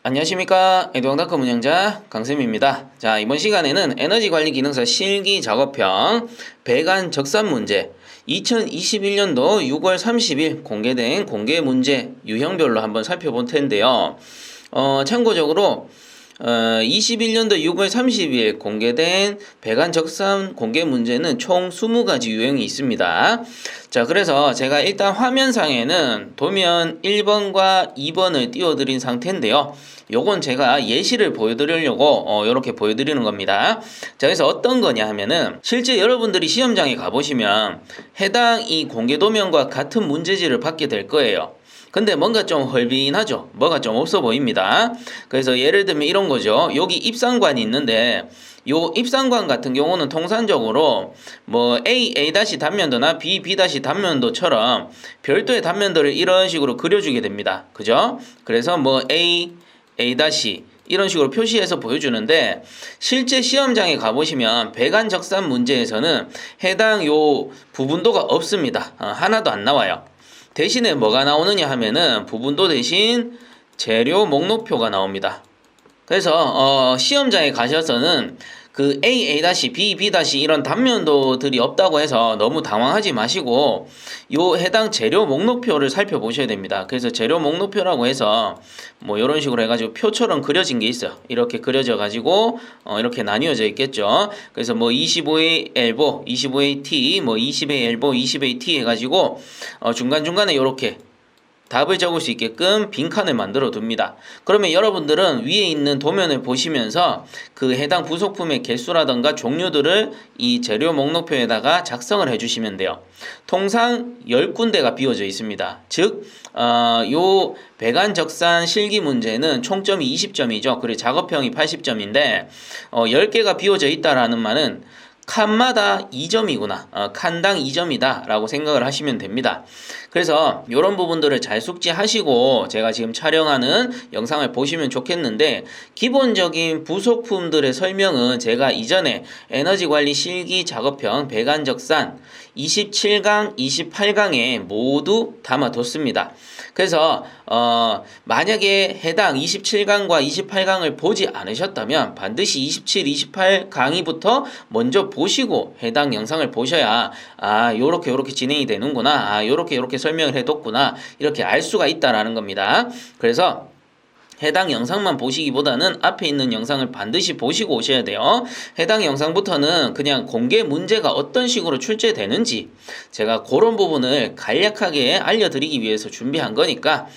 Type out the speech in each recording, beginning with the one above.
안녕하십니까. 에듀왕닷컴 운영자 강쌤입니다. 자, 이번 시간에는 에너지관리 기능서 실기 작업형 배관 적산 문제 2021년도 6월 30일 공개된 공개 문제 유형별로 한번 살펴볼 텐데요. 참고적으로 21년도 6월 30일 공개된 배관 적산 공개 문제는 총 20가지 유형이 있습니다. 자, 그래서 제가 일단 화면상에는 도면 1번과 2번을 띄워드린 상태인데요. 요건 제가 예시를 보여드리려고 이렇게 보여드리는 겁니다. 자, 그래서 어떤 거냐 하면은 실제 여러분들이 시험장에 가보시면 해당 이 공개 도면과 같은 문제지를 받게 될 거예요. 근데 뭔가 좀 헐빈하죠. 뭐가 좀 없어 보입니다. 그래서 예를 들면 이런 거죠. 여기 입상관이 있는데 요 입상관 같은 경우는 통상적으로 뭐 A 단면도나 B 단면도처럼 별도의 단면도를 이런 식으로 그려주게 됩니다. 그죠? 그래서 뭐 A 이런 식으로 표시해서 보여주는데 실제 시험장에 가보시면 배관 적산 문제에서는 해당 요 부분도가 없습니다. 하나도 안 나와요. 대신에 뭐가 나오느냐 하면은 부분도 대신 재료 목록표가 나옵니다. 그래서 시험장에 가셔서는 그 A, B, 이런 단면도들이 없다고 해서 너무 당황하지 마시고 요 해당 재료 목록표를 살펴보셔야 됩니다. 그래서 재료 목록표라고 해서 뭐 이런 식으로 해가지고 표처럼 그려진 게 있어요. 이렇게 그려져 가지고 이렇게 나뉘어져 있겠죠. 그래서 뭐 25A 엘보, 25A T, 뭐 20A 엘보, 20A T 해가지고 중간중간에 이렇게 답을 적을 수 있게끔 빈칸을 만들어 둡니다. 그러면 여러분들은 위에 있는 도면을 보시면서 그 해당 부속품의 개수라던가 종류들을 이 재료 목록표에다가 작성을 해주시면 돼요. 통상 10군데가 비워져 있습니다. 즉, 요 배관 적산 실기 문제는 총점이 20점이죠. 그리고 작업형이 80점인데 10개가 비워져 있다라는 말은 칸마다 2점이구나. 칸당 2점이다 라고 생각을 하시면 됩니다. 그래서 이런 부분들을 잘 숙지하시고 제가 지금 촬영하는 영상을 보시면 좋겠는데 기본적인 부속품들의 설명은 제가 이전에 에너지관리 실기 작업형 배관 적산 27강, 28강에 모두 담아뒀습니다. 그래서 만약에 해당 27강과 28강을 보지 않으셨다면 반드시 27, 28 강의부터 먼저 보시고 해당 영상을 보셔야 요렇게 진행이 되는구나, 요렇게 설명을 해뒀구나, 이렇게 알 수가 있다라는 겁니다. 그래서 해당 영상만 보시기보다는 앞에 있는 영상을 반드시 보시고 오셔야 돼요. 해당 영상부터는 그냥 공개 문제가 어떤 식으로 출제되는지 제가 그런 부분을 간략하게 알려드리기 위해서 준비한 거니까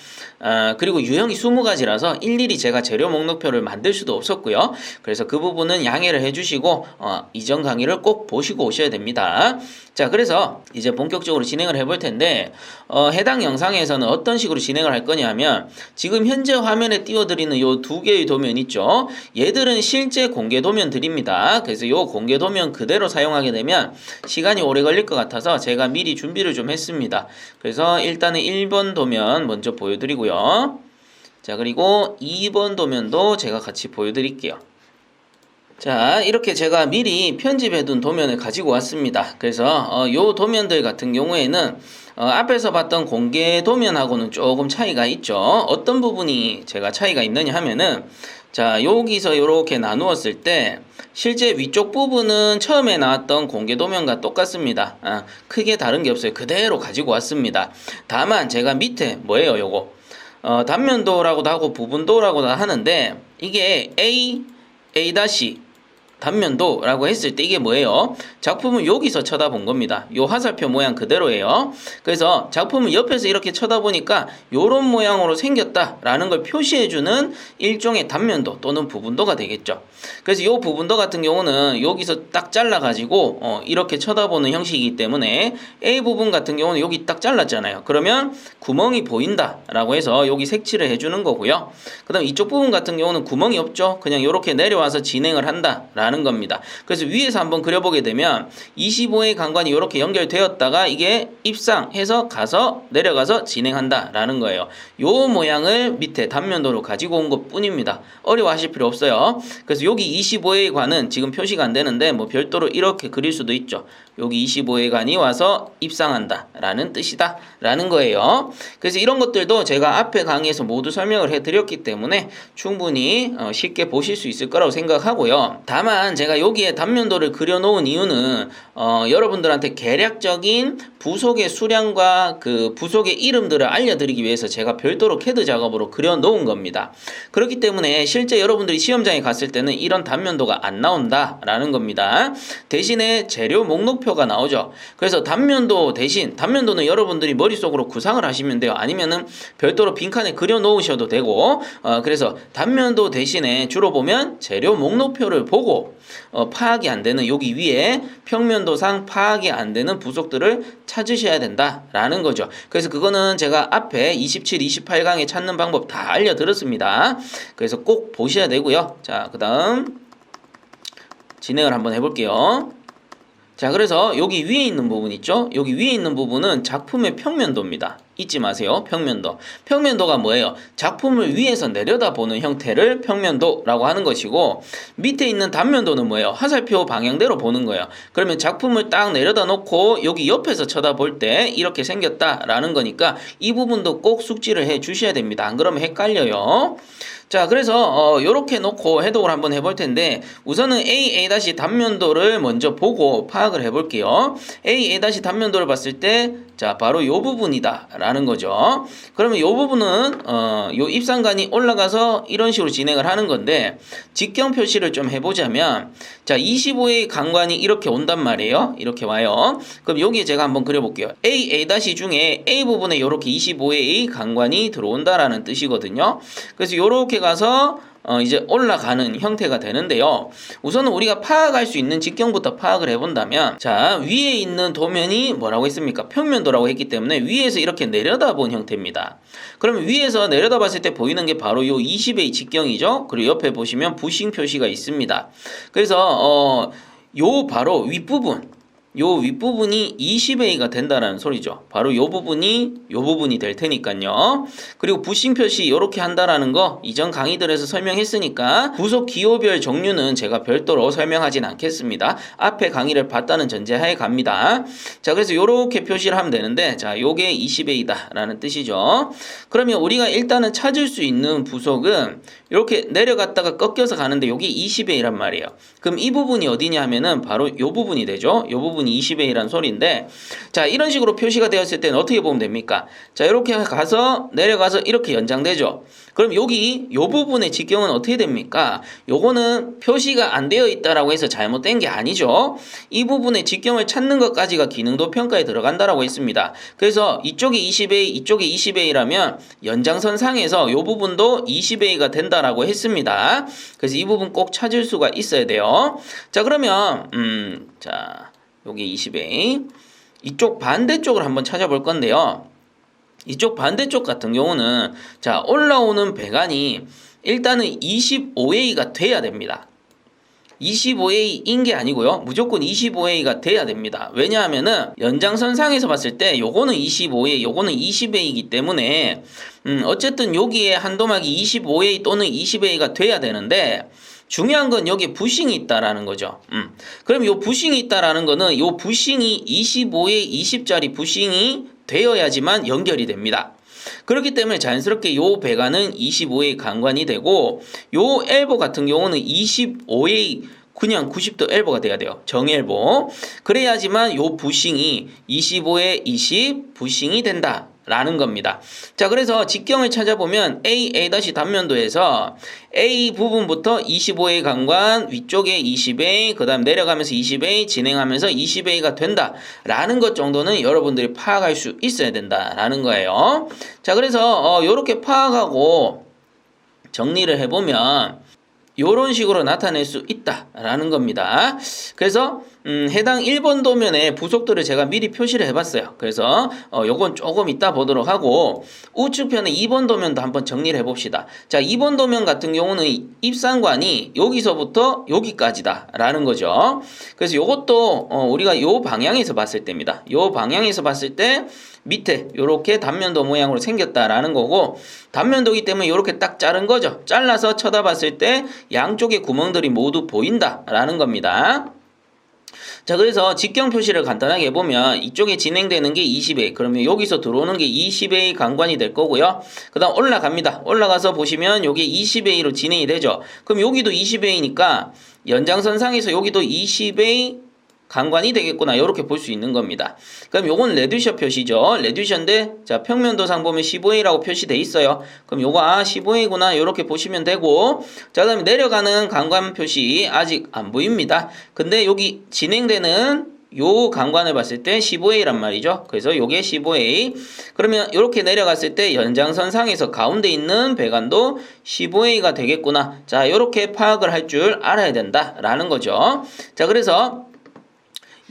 그리고 유형이 20가지라서 일일이 제가 재료 목록표를 만들 수도 없었고요. 그래서 그 부분은 양해를 해주시고 이전 강의를 꼭 보시고 오셔야 됩니다. 자, 그래서 이제 본격적으로 진행을 해볼 텐데 해당 영상에서는 어떤 식으로 진행을 할 거냐 하면 지금 현재 화면에 띄워드리는 요 두 개의 도면 있죠. 얘들은 실제 공개 도면들입니다. 그래서 요 공개 도면 그대로 사용하게 되면 시간이 오래 걸릴 것 같아서 제가 미리 준비를 좀 했습니다. 그래서 일단은 1번 도면 먼저 보여드리고요. 자, 그리고 2번 도면도 제가 같이 보여드릴게요. 자, 이렇게 제가 미리 편집해둔 도면을 가지고 왔습니다. 그래서 요 도면들 같은 경우에는 앞에서 봤던 공개 도면하고는 조금 차이가 있죠. 어떤 부분이 제가 차이가 있느냐 하면은 자, 여기서 이렇게 나누었을 때 실제 위쪽 부분은 처음에 나왔던 공개 도면과 똑같습니다. 크게 다른 게 없어요. 그대로 가지고 왔습니다. 다만 제가 밑에 뭐예요, 요거 단면도라고도 하고 부분도라고도 하는데 이게 A 단면도라고 했을 때 이게 뭐예요? 작품은 여기서 쳐다본 겁니다. 요 화살표 모양 그대로예요. 그래서 작품은 옆에서 이렇게 쳐다보니까 요런 모양으로 생겼다라는 걸 표시해주는 일종의 단면도 또는 부분도가 되겠죠. 그래서 요 부분도 같은 경우는 여기서 딱 잘라가지고 이렇게 쳐다보는 형식이기 때문에 A 부분 같은 경우는 여기 딱 잘랐잖아요. 그러면 구멍이 보인다라고 해서 여기 색칠을 해주는 거고요. 그 다음 이쪽 부분 같은 경우는 구멍이 없죠. 그냥 이렇게 내려와서 진행을 한다라는 라는 겁니다. 그래서 위에서 한번 그려보게 되면 25의 강관이 이렇게 연결되었다가 이게 입상해서 가서 내려가서 진행한다 라는 거예요. 요 모양을 밑에 단면도로 가지고 온 것 뿐입니다. 어려워하실 필요 없어요. 그래서 여기 25의 관은 지금 표시가 안 되는데 뭐 별도로 이렇게 그릴 수도 있죠. 여기 25의 관이 와서 입상한다 라는 뜻이다 라는 거예요. 그래서 이런 것들도 제가 앞에 강의에서 모두 설명을 해드렸기 때문에 충분히 쉽게 보실 수 있을 거라고 생각하고요. 다만 제가 여기에 단면도를 그려놓은 이유는 여러분들한테 계략적인 부속의 수량과 그 부속의 이름들을 알려드리기 위해서 제가 별도로 CAD 작업으로 그려놓은 겁니다. 그렇기 때문에 실제 여러분들이 시험장에 갔을 때는 이런 단면도가 안 나온다 라는 겁니다. 대신에 재료 목록표가 나오죠. 그래서 단면도 대신 단면도는 여러분들이 머릿속으로 구상을 하시면 돼요. 아니면은 별도로 빈칸에 그려 놓으셔도 되고 그래서 단면도 대신에 주로 보면 재료 목록표를 보고 파악이 안 되는 여기 위에 평면도상 파악이 안 되는 부속들을 찾으셔야 된다라는 거죠. 그래서 그거는 제가 앞에 27, 28강에 찾는 방법 다 알려드렸습니다. 그래서 꼭 보셔야 되고요. 자, 그 다음 진행을 한번 해볼게요. 자, 그래서 여기 위에 있는 부분 있죠? 여기 위에 있는 부분은 작품의 평면도입니다. 잊지 마세요. 평면도. 평면도가 뭐예요? 작품을 위에서 내려다보는 형태를 평면도라고 하는 것이고, 밑에 있는 단면도는 뭐예요? 화살표 방향대로 보는 거예요. 그러면 작품을 딱 내려다 놓고 여기 옆에서 쳐다볼 때 이렇게 생겼다라는 거니까 이 부분도 꼭 숙지를 해 주셔야 됩니다. 안 그러면 헷갈려요. 자, 그래서 요렇게 놓고 해독을 한번 해볼 텐데 우선은 AA- 단면도를 먼저 보고 파악을 해볼게요. AA- 단면도를 봤을 때 자, 바로 요 부분이다 라는 거죠. 그러면 요 부분은 요 입상관이 올라가서 이런 식으로 진행을 하는 건데 직경 표시를 좀 해보자면 자, 25의 강관이 이렇게 온단 말이에요. 이렇게 와요. 그럼 여기에 제가 한번 그려볼게요. AA- 중에 A 부분에 요렇게 25의 강관이 들어온다라는 뜻이거든요. 그래서 요렇게 가서 이제 올라가는 형태가 되는데요. 우선은 우리가 파악할 수 있는 직경부터 파악을 해본다면 자, 위에 있는 도면이 뭐라고 했습니까? 평면도라고 했기 때문에 위에서 이렇게 내려다본 형태입니다. 그러면 위에서 내려다봤을 때 보이는 게 바로 요 20의 직경이죠. 그리고 옆에 보시면 부싱 표시가 있습니다. 그래서 요 바로 윗부분 요 윗부분이 20A가 된다라는 소리죠. 바로 요 부분이 될 테니까요. 그리고 부싱 표시 이렇게 한다라는 거 이전 강의들에서 설명했으니까 부속 기호별 종류는 제가 별도로 설명하진 않겠습니다. 앞에 강의를 봤다는 전제하에 갑니다. 자, 그래서 요렇게 표시를 하면 되는데 자, 요게 20A다 라는 뜻이죠. 그러면 우리가 일단은 찾을 수 있는 부속은 이렇게 내려갔다가 꺾여서 가는데 요게 20A란 말이에요. 그럼 이 부분이 어디냐 하면은 바로 요 부분이 되죠. 요 부분이 20A란 소리인데 자, 이런 식으로 표시가 되었을 때는 어떻게 보면 됩니까? 자, 이렇게 가서 내려가서 이렇게 연장되죠. 그럼 여기 요 부분의 직경은 어떻게 됩니까? 요거는 표시가 안 되어 있다라고 해서 잘못된 게 아니죠. 이 부분의 직경을 찾는 것까지가 기능도 평가에 들어간다라고 했습니다. 그래서 이쪽이 20A, 이쪽이 20A라면 연장선상에서 요 부분도 20A가 된다라고 했습니다. 그래서 이 부분 꼭 찾을 수가 있어야 돼요. 자, 그러면 자, 여기 20A 이쪽 반대쪽을 한번 찾아볼 건데요. 이쪽 반대쪽 같은 경우는 자, 올라오는 배관이 일단은 25A가 돼야 됩니다. 25A인 게 아니고요. 무조건 25A가 돼야 됩니다. 왜냐하면은 연장선상에서 봤을 때 요거는 25A, 요거는 20A이기 때문에 어쨌든 여기에 한도막이 25A 또는 20A가 돼야 되는데 중요한 건 여기에 부싱이 있다라는 거죠. 그럼 요 부싱이 있다라는 거는 요 부싱이 25에 20짜리 부싱이 되어야지만 연결이 됩니다. 그렇기 때문에 자연스럽게 요 배관은 25의 강관이 되고 요 엘보 같은 경우는 25의 그냥 90도 엘보가 돼야 돼요. 정엘보. 그래야지만 요 부싱이 25에 20 부싱이 된다. 라는 겁니다. 자, 그래서 직경을 찾아보면 A 단면도에서 A 부분부터 25A 강관, 위쪽에 20A, 그 다음 내려가면서 20A, 진행하면서 20A가 된다 라는 것 정도는 여러분들이 파악할 수 있어야 된다 라는 거예요. 자, 그래서 요렇게 파악하고 정리를 해보면 요런 식으로 나타낼 수 있다라는 겁니다. 그래서 해당 1번 도면의 부속도를 제가 미리 표시를 해봤어요. 그래서 요건 조금 이따 보도록 하고 우측편의 2번 도면도 한번 정리를 해봅시다. 자, 2번 도면 같은 경우는 입상관이 여기서부터 여기까지다 라는 거죠. 그래서 요것도 우리가 요 방향에서 봤을 때입니다. 요 방향에서 봤을 때 밑에 요렇게 단면도 모양으로 생겼다라는 거고, 단면도기 때문에 요렇게 딱 자른 거죠. 잘라서 쳐다봤을 때 양쪽의 구멍들이 모두 보인다라는 겁니다. 자, 그래서 직경 표시를 간단하게 해보면 이쪽에 진행되는 게 20A, 그러면 여기서 들어오는 게 20A 강관이 될 거고요. 그 다음 올라갑니다. 올라가서 보시면 요게 20A로 진행이 되죠. 그럼 여기도 20A니까 연장선상에서 여기도 20A 강관이 되겠구나, 이렇게 볼 수 있는 겁니다. 그럼 요건 레듀셔 표시죠. 레듀셔인데 자, 평면도상 보면 15A라고 표시돼 있어요. 그럼 요거 15A구나, 이렇게 보시면 되고, 자, 그다음에 내려가는 강관 표시 아직 안 보입니다. 근데 여기 진행되는 요 강관을 봤을 때 15A란 말이죠. 그래서 요게 15A. 그러면 이렇게 내려갔을 때 연장선상에서 가운데 있는 배관도 15A가 되겠구나. 자, 이렇게 파악을 할 줄 알아야 된다라는 거죠. 자, 그래서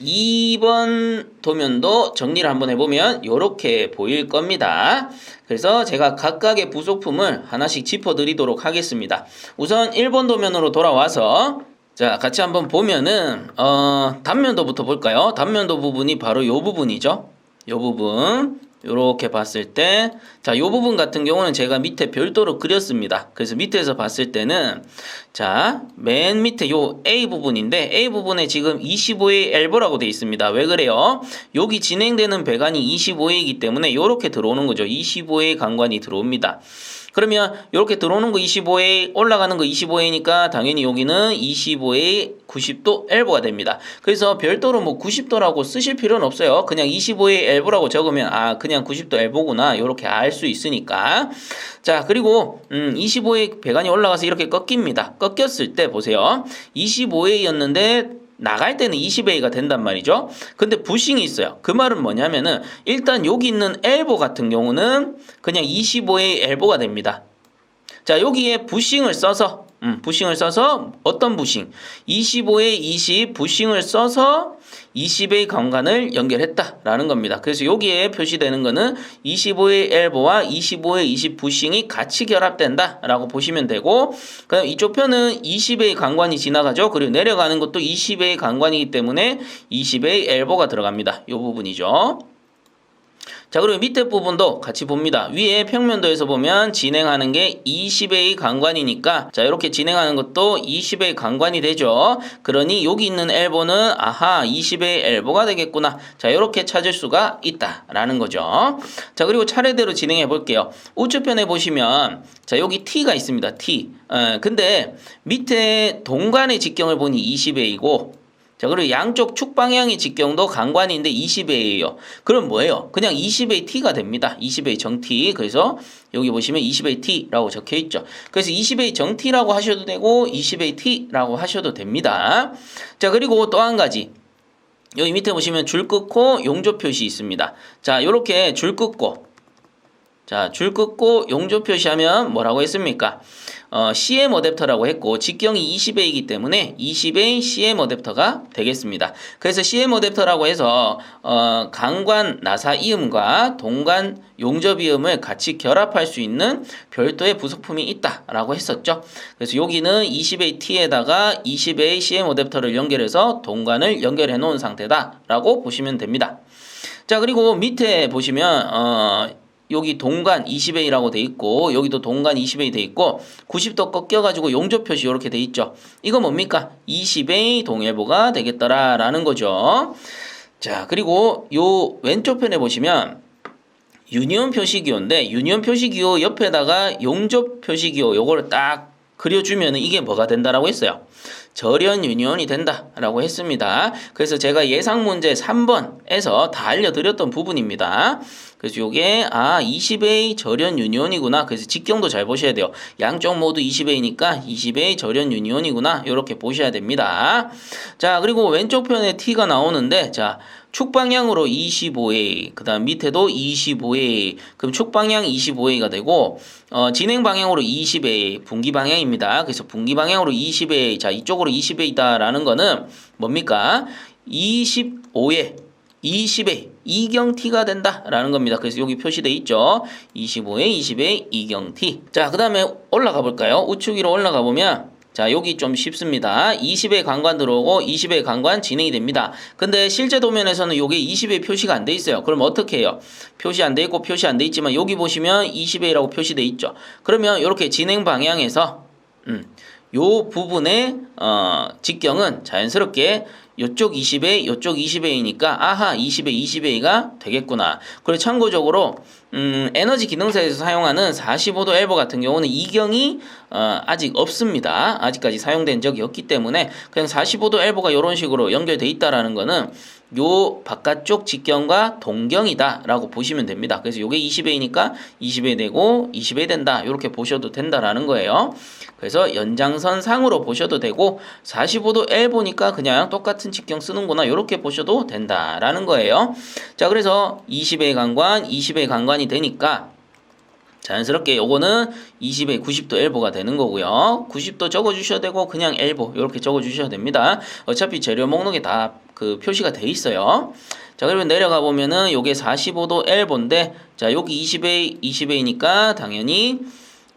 2번 도면도 정리를 한번 해보면 이렇게 보일 겁니다. 그래서 제가 각각의 부속품을 하나씩 짚어드리도록 하겠습니다. 우선 1번 도면으로 돌아와서 자, 같이 한번 보면은 단면도부터 볼까요? 단면도 부분이 바로 이 부분이죠. 이 부분 요렇게 봤을 때, 자, 요 부분 같은 경우는 제가 밑에 별도로 그렸습니다. 그래서 밑에서 봤을 때는, 자, 맨 밑에 요 A 부분인데, A 부분에 지금 25A 엘보라고 되어 있습니다. 왜 그래요? 여기 진행되는 배관이 25A이기 때문에 요렇게 들어오는 거죠. 25A 강관이 들어옵니다. 그러면 이렇게 들어오는 거 25A, 올라가는 거 25A니까 당연히 여기는 25A 90도 엘보가 됩니다. 그래서 별도로 뭐 90도라고 쓰실 필요는 없어요. 그냥 25A 엘보라고 적으면 그냥 90도 엘보구나, 이렇게 알 수 있으니까. 자, 그리고 25A 배관이 올라가서 이렇게 꺾입니다. 꺾였을 때 보세요. 25A였는데 나갈 때는 20A가 된단 말이죠. 근데 부싱이 있어요. 그 말은 뭐냐면은 일단 여기 있는 엘보 같은 경우는 그냥 25A 엘보가 됩니다. 자, 여기에 부싱을 써서 어떤 부싱? 25A 20 부싱을 써서 20A 강관을 연결했다라는 겁니다. 그래서 여기에 표시되는 거는 25A 엘보와 25A 20 부싱이 같이 결합된다라고 보시면 되고, 그럼 이쪽 편은 20A 강관이 지나가죠. 그리고 내려가는 것도 20A 강관이기 때문에 20A 엘보가 들어갑니다. 이 부분이죠. 자, 그리고 밑에 부분도 같이 봅니다. 위에 평면도에서 보면 진행하는 게 20A 강관이니까, 자, 이렇게 진행하는 것도 20A 강관이 되죠. 그러니 여기 있는 엘보는 20A 엘보가 되겠구나. 자, 이렇게 찾을 수가 있다라는 거죠. 자, 그리고 차례대로 진행해 볼게요. 우측편에 보시면 자, 여기 T가 있습니다. T. 근데 밑에 동관의 직경을 보니 20A고, 자, 그리고 양쪽 축 방향의 직경도 강관인데 20A예요. 그럼 뭐예요? 그냥 20AT가 됩니다. 20A 정T. 그래서 여기 보시면 20AT라고 적혀 있죠. 그래서 20A 정T라고 하셔도 되고 20AT라고 하셔도 됩니다. 자, 그리고 또 한 가지. 여기 밑에 보시면 줄 끊고 용접 표시 있습니다. 자, 요렇게 줄 끊고, 자, 줄 끊고 용접 표시하면 뭐라고 했습니까? CM 어댑터라고 했고, 직경이 20A이기 때문에 20A CM 어댑터가 되겠습니다. 그래서 CM 어댑터라고 해서 강관 나사 이음과 동관 용접 이음을 같이 결합할 수 있는 별도의 부속품이 있다라고 했었죠. 그래서 여기는 20A T에다가 20A CM 어댑터를 연결해서 동관을 연결해 놓은 상태다라고 보시면 됩니다. 자, 그리고 밑에 보시면 여기 동관 20A라고 돼 있고, 여기도 동관 20A 돼 있고, 90도 꺾여가지고 용접 표시 이렇게 돼 있죠. 이거 뭡니까? 20A 동엘보가 되겠더라라는 거죠. 자, 그리고 요 왼쪽 편에 보시면 유니온 표시기호인데, 유니온 표시기호 옆에다가 용접 표시기호 요거를 딱 그려주면 이게 뭐가 된다라고 했어요? 절연 유니온이 된다라고 했습니다. 그래서 제가 예상 문제 3번에서 다 알려드렸던 부분입니다. 그래서 요게 20A 절연 유니온이구나. 그래서 직경도 잘 보셔야 돼요. 양쪽 모두 20A니까 20A 절연 유니온이구나. 이렇게 보셔야 됩니다. 자, 그리고 왼쪽 편에 T가 나오는데, 자, 축 방향으로 25A, 그 다음 밑에도 25A, 그럼 축 방향 25A가 되고, 진행 방향으로 20A, 분기 방향입니다. 그래서 분기 방향으로 20A, 자, 이쪽으로 20A다라는 거는 뭡니까? 25에 20에 이경t가 된다라는 겁니다. 그래서 여기 표시되어 있죠. 25에 20에 이경t. 자, 그 다음에 올라가 볼까요? 우측 위로 올라가 보면 자, 여기 좀 쉽습니다. 20의 강관 들어오고 20의 강관 진행이 됩니다. 근데 실제 도면에서는 요게 20의 표시가 안 돼 있어요. 그럼 어떻게 해요? 표시 안 돼 있고 표시 안 돼 있지만 여기 보시면 20회라고 표시돼 있죠. 그러면 이렇게 진행 방향에서 요 부분의 직경은 자연스럽게 요쪽 20회, 요쪽 20회이니까 아하 20회, 20회가 되겠구나. 그리고 참고적으로 에너지 기능사에서 사용하는 45도 엘보 같은 경우는 이경이 아직 없습니다. 아직까지 사용된 적이 없기 때문에 그냥 45도 엘보가 이런 식으로 연결돼 있다라는 거는 요 바깥쪽 직경과 동경이다 라고 보시면 됩니다. 그래서 요게 20회이니까 20회 되고 20회 된다 이렇게 보셔도 된다라는 거예요. 그래서 연장선 상으로 보셔도 되고 45도 엘보니까 그냥 똑같은 직경 쓰는구나 이렇게 보셔도 된다라는 거예요. 자, 그래서 20회 강관, 20회 강관이 되니까 자연스럽게 요거는 20에 90도 엘보가 되는 거고요. 90도 적어주셔도 되고 그냥 엘보 이렇게 적어주셔도 됩니다. 어차피 재료 목록에 다 그 표시가 돼 있어요. 자, 그러면 내려가 보면은 요게 45도 엘보인데 자, 여기 20에 20회이니까 당연히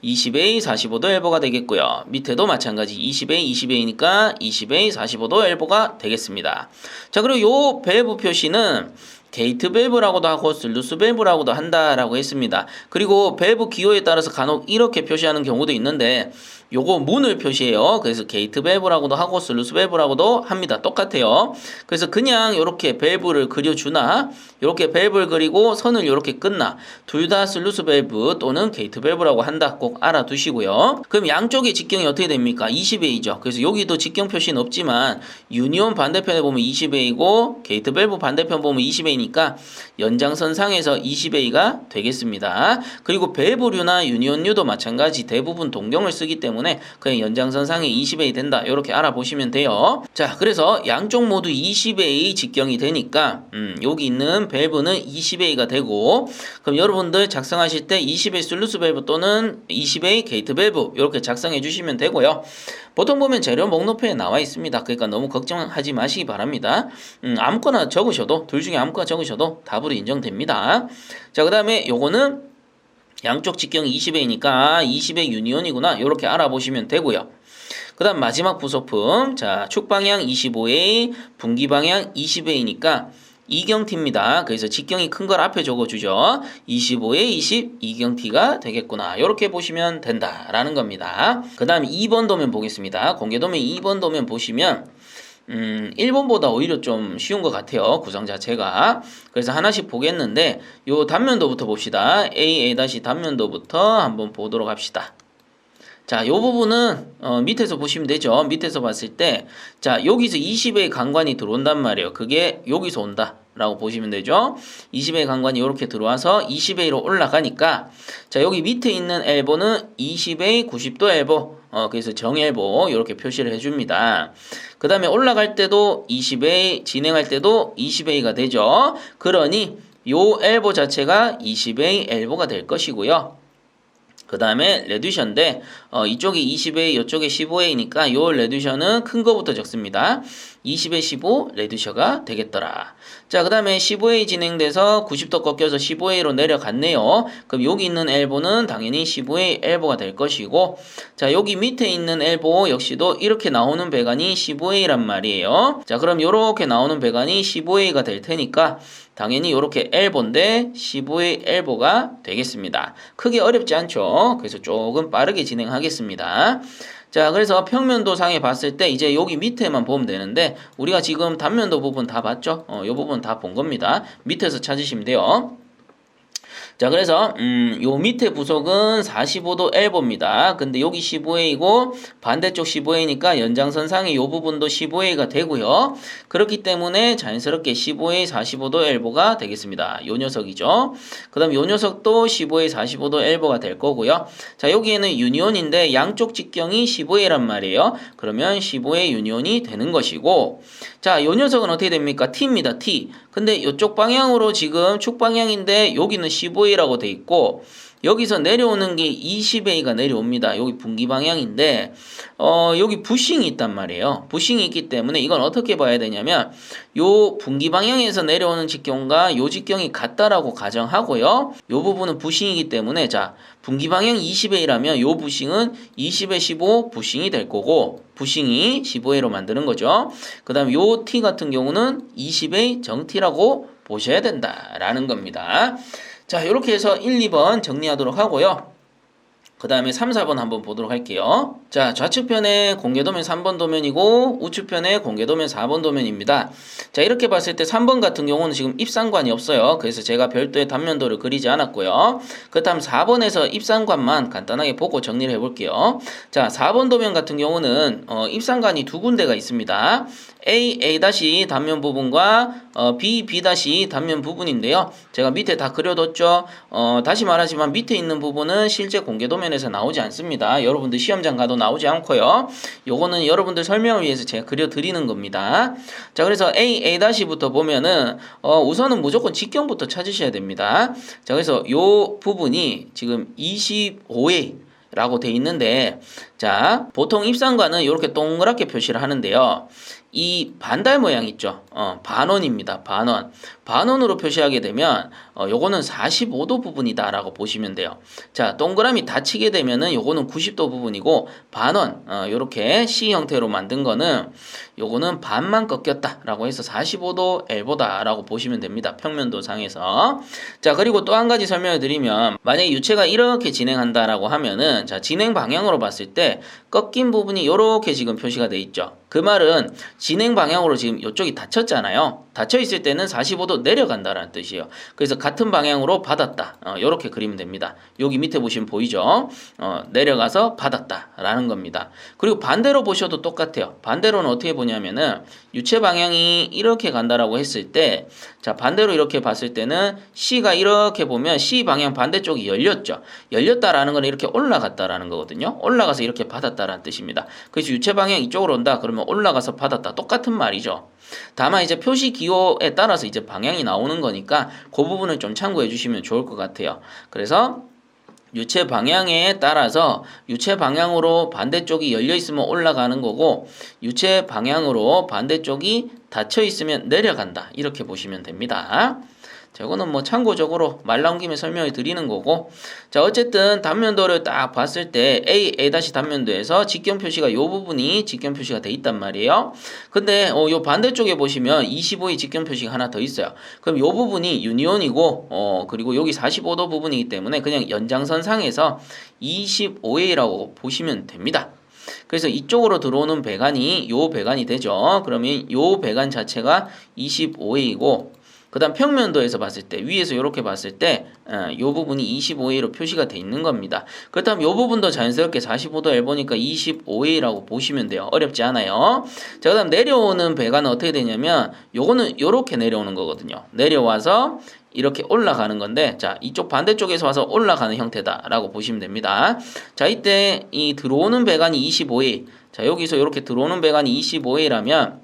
20에 45도 엘보가 되겠고요. 밑에도 마찬가지 20에 20회이니까 20에 45도 엘보가 되겠습니다. 자, 그리고 요 밸브 표시는 게이트 밸브라고도 하고 슬루스 밸브라고도 한다라고 했습니다. 그리고 밸브 기호에 따라서 간혹 이렇게 표시하는 경우도 있는데 요거 문을 표시해요. 그래서 게이트 밸브라고도 하고 슬루스 밸브라고도 합니다. 똑같아요. 그래서 그냥 이렇게 밸브를 그려주나 이렇게 밸브를 그리고 선을 이렇게 끊나 둘 다 슬루스 밸브 또는 게이트 밸브라고 한다. 꼭 알아두시고요. 그럼 양쪽의 직경이 어떻게 됩니까? 20회이죠. 그래서 여기도 직경 표시는 없지만 유니온 반대편에 보면 20회이고 게이트 밸브 반대편 보면 20회이니까 연장선 상에서 20회가 되겠습니다. 그리고 밸브류나 유니온류도 마찬가지 대부분 동경을 쓰기 때문에 그냥 연장선 상에 20회 된다 이렇게 알아보시면 돼요. 자, 그래서 양쪽 모두 20회 직경이 되니까 여기 있는 밸브는 20회가 되고 그럼 여러분들 작성하실 때 20회 슬루스 밸브 또는 20회 게이트 밸브 이렇게 작성해 주시면 되고요. 보통 보면 재료 목록표에 나와 있습니다. 그러니까 너무 걱정하지 마시기 바랍니다. 아무거나 적으셔도 둘 중에 아무거나 적으셔도 답으로 인정됩니다. 자, 그 다음에 요거는 양쪽 직경이 20회이니까 20회 유니온이구나 이렇게 알아보시면 되고요. 그 다음 마지막 부속품 자, 축방향 25회 분기방향 20회이니까 이경t입니다. 그래서 직경이 큰 걸 앞에 적어주죠. 25에 20 이경t가 되겠구나 이렇게 보시면 된다라는 겁니다. 그 다음 2번 도면 보겠습니다. 공개도면 2번 도면 보시면 1번보다 오히려 좀 쉬운 것 같아요. 구성 자체가. 그래서 하나씩 보겠는데 요 단면도부터 봅시다. A 단면도부터 한번 보도록 합시다. 자, 요 부분은 밑에서 보시면 되죠. 밑에서 봤을 때 자, 여기서 20의 강관이 들어온단 말이에요. 그게 여기서 온다 라고 보시면 되죠. 20의 강관이 이렇게 들어와서 20회로 올라가니까 자, 여기 밑에 있는 엘보는 20회 90도 엘보 그래서 정엘보 이렇게 표시를 해줍니다. 그 다음에 올라갈 때도 20회 진행할 때도 20회가 되죠. 그러니 요 엘보 자체가 20회 엘보가 될 것이고요. 그 다음에 레듀션인데 이쪽이 20회 이쪽에 15회이니까 요 레듀션은 큰 거부터 적습니다. 20회 15 레듀셔가 되겠더라. 자, 그 다음에 15회 진행돼서 90도 꺾여서 15회로 내려갔네요. 그럼 여기 있는 엘보는 당연히 15회 엘보가 될 것이고 자, 여기 밑에 있는 엘보 역시도 이렇게 나오는 배관이 15회란 말이에요. 자, 그럼 요렇게 나오는 배관이 15회가 될 테니까 당연히 요렇게 엘보인데 15회 엘보가 되겠습니다. 크게 어렵지 않죠. 그래서 조금 빠르게 진행하겠습니다. 자, 그래서 평면도 상에 봤을 때 이제 여기 밑에만 보면 되는데 우리가 지금 단면도 부분 다 봤죠? 요 부분 다 본 겁니다. 밑에서 찾으시면 돼요. 자, 그래서 요 밑에 부속은 45도 엘보입니다. 근데 여기 15회이고 반대쪽 15회니까 연장선상의 요 부분도 15회가 되고요. 그렇기 때문에 자연스럽게 15회 45도 엘보가 되겠습니다. 요 녀석이죠. 그 다음 요 녀석도 15회 45도 엘보가 될 거고요. 자, 여기에는 유니온인데 양쪽 직경이 15회란 말이에요. 그러면 15회 유니온이 되는 것이고 자, 요 녀석은 어떻게 됩니까? T입니다. T. 근데 이쪽 방향으로 지금 축 방향인데 여기는 15회라고 돼 있고 여기서 내려오는 게 20A가 내려옵니다. 여기 분기 방향인데 여기 부싱이 있단 말이에요. 부싱이 있기 때문에 이건 어떻게 봐야 되냐면 요 분기 방향에서 내려오는 직경과 요 직경이 같다라고 가정하고요. 요 부분은 부싱이기 때문에 자, 분기 방향 20A라면 요 부싱은 20에 15 부싱이 될 거고 부싱이 15A로 만드는 거죠. 그 다음에 요 T 같은 경우는 20A 정T라고 보셔야 된다라는 겁니다. 자, 이렇게 해서 1, 2번 정리하도록 하고요. 그 다음에 3, 4번 한번 보도록 할게요. 자, 좌측편에 공개도면 3번 도면이고 우측편에 공개도면 4번 도면입니다. 자, 이렇게 봤을 때 3번 같은 경우는 지금 입상관이 없어요. 그래서 제가 별도의 단면도를 그리지 않았고요. 그 다음 4번에서 입상관만 간단하게 보고 정리를 해볼게요. 자, 4번 도면 같은 경우는 입상관이 두 군데가 있습니다. A 단면 부분과 B 단면 부분인데요. 제가 밑에 다 그려뒀죠. 다시 말하지만 밑에 있는 부분은 실제 공개도면에서 나오지 않습니다. 여러분들 시험장 가도 나오지 않고요. 요거는 여러분들 설명을 위해서 제가 그려드리는 겁니다. 자, 그래서 A부터 보면은 우선은 무조건 직경부터 찾으셔야 됩니다. 자, 그래서 요 부분이 지금 25A 라고 돼 있는데, 자, 보통 입상관은 이렇게 동그랗게 표시를 하는데요. 이 반달 모양 있죠? 반원입니다. 반원으로 표시하게 되면 요거는 45도 부분이다 라고 보시면 돼요. 자, 동그라미 닫히게 되면은 요거는 90도 부분이고 반원 요렇게 C 형태로 만든 거는 요거는 반만 꺾였다 라고 해서 45도 엘보다 라고 보시면 됩니다. 평면도 상에서. 자, 그리고 또 한 가지 설명을 드리면 만약에 유체가 이렇게 진행한다 라고 하면은 자, 진행 방향으로 봤을 때 꺾인 부분이 요렇게 지금 표시가 돼 있죠. 그 말은 진행 방향으로 지금 이쪽이 닫혔잖아요. 닫혀 있을 때는 45도 내려간다라는 뜻이에요. 그래서 같은 방향으로 받았다. 이렇게 그리면 됩니다. 여기 밑에 보시면 보이죠? 내려가서 받았다라는 겁니다. 그리고 반대로 보셔도 똑같아요. 반대로는 어떻게 보냐면은 유체 방향이 이렇게 간다라고 했을 때, 자, 반대로 이렇게 봤을 때는 C가 이렇게 보면 C 방향 반대쪽이 열렸죠. 열렸다라는 건 이렇게 올라갔다라는 거거든요. 올라가서 이렇게 받았다라는 뜻입니다. 그래서 유체 방향 이쪽으로 온다. 그러면 올라가서 받았다. 똑같은 말이죠. 다만 이제 표시 기호에 따라서 이제 방향이 나오는 거니까 그 부분을 좀 참고해 주시면 좋을 것 같아요. 그래서 유체 방향에 따라서 유체 방향으로 반대쪽이 열려 있으면 올라가는 거고 유체 방향으로 반대쪽이 닫혀 있으면 내려간다. 이렇게 보시면 됩니다. 자, 이거는 뭐 참고적으로 말 나온 김에 설명을 드리는 거고, 자, 어쨌든 단면도를 딱 봤을 때 A 단면도에서 직경 표시가 요 부분이 직경 표시가 돼 있단 말이에요. 근데 요 반대쪽에 보시면 25의 직경 표시가 하나 더 있어요. 그럼 요 부분이 유니온이고 그리고 여기 45도 부분이기 때문에 그냥 연장선상에서 25A라고 보시면 됩니다. 그래서 이쪽으로 들어오는 배관이 요 배관이 되죠. 그러면 요 배관 자체가 25A이고 그 다음 평면도에서 봤을 때 위에서 이렇게 봤을 때 이 부분이 25A로 표시가 돼 있는 겁니다. 그렇다면 이 부분도 자연스럽게 45도 L보니까 25A라고 보시면 돼요. 어렵지 않아요. 자, 그 다음 내려오는 배관은 어떻게 되냐면 요거는 요렇게 내려오는 거거든요. 내려와서 이렇게 올라가는 건데, 자, 이쪽 반대쪽에서 와서 올라가는 형태다라고 보시면 됩니다. 자, 이때 이 들어오는 배관이 25A, 자, 여기서 이렇게 들어오는 배관이 25A라면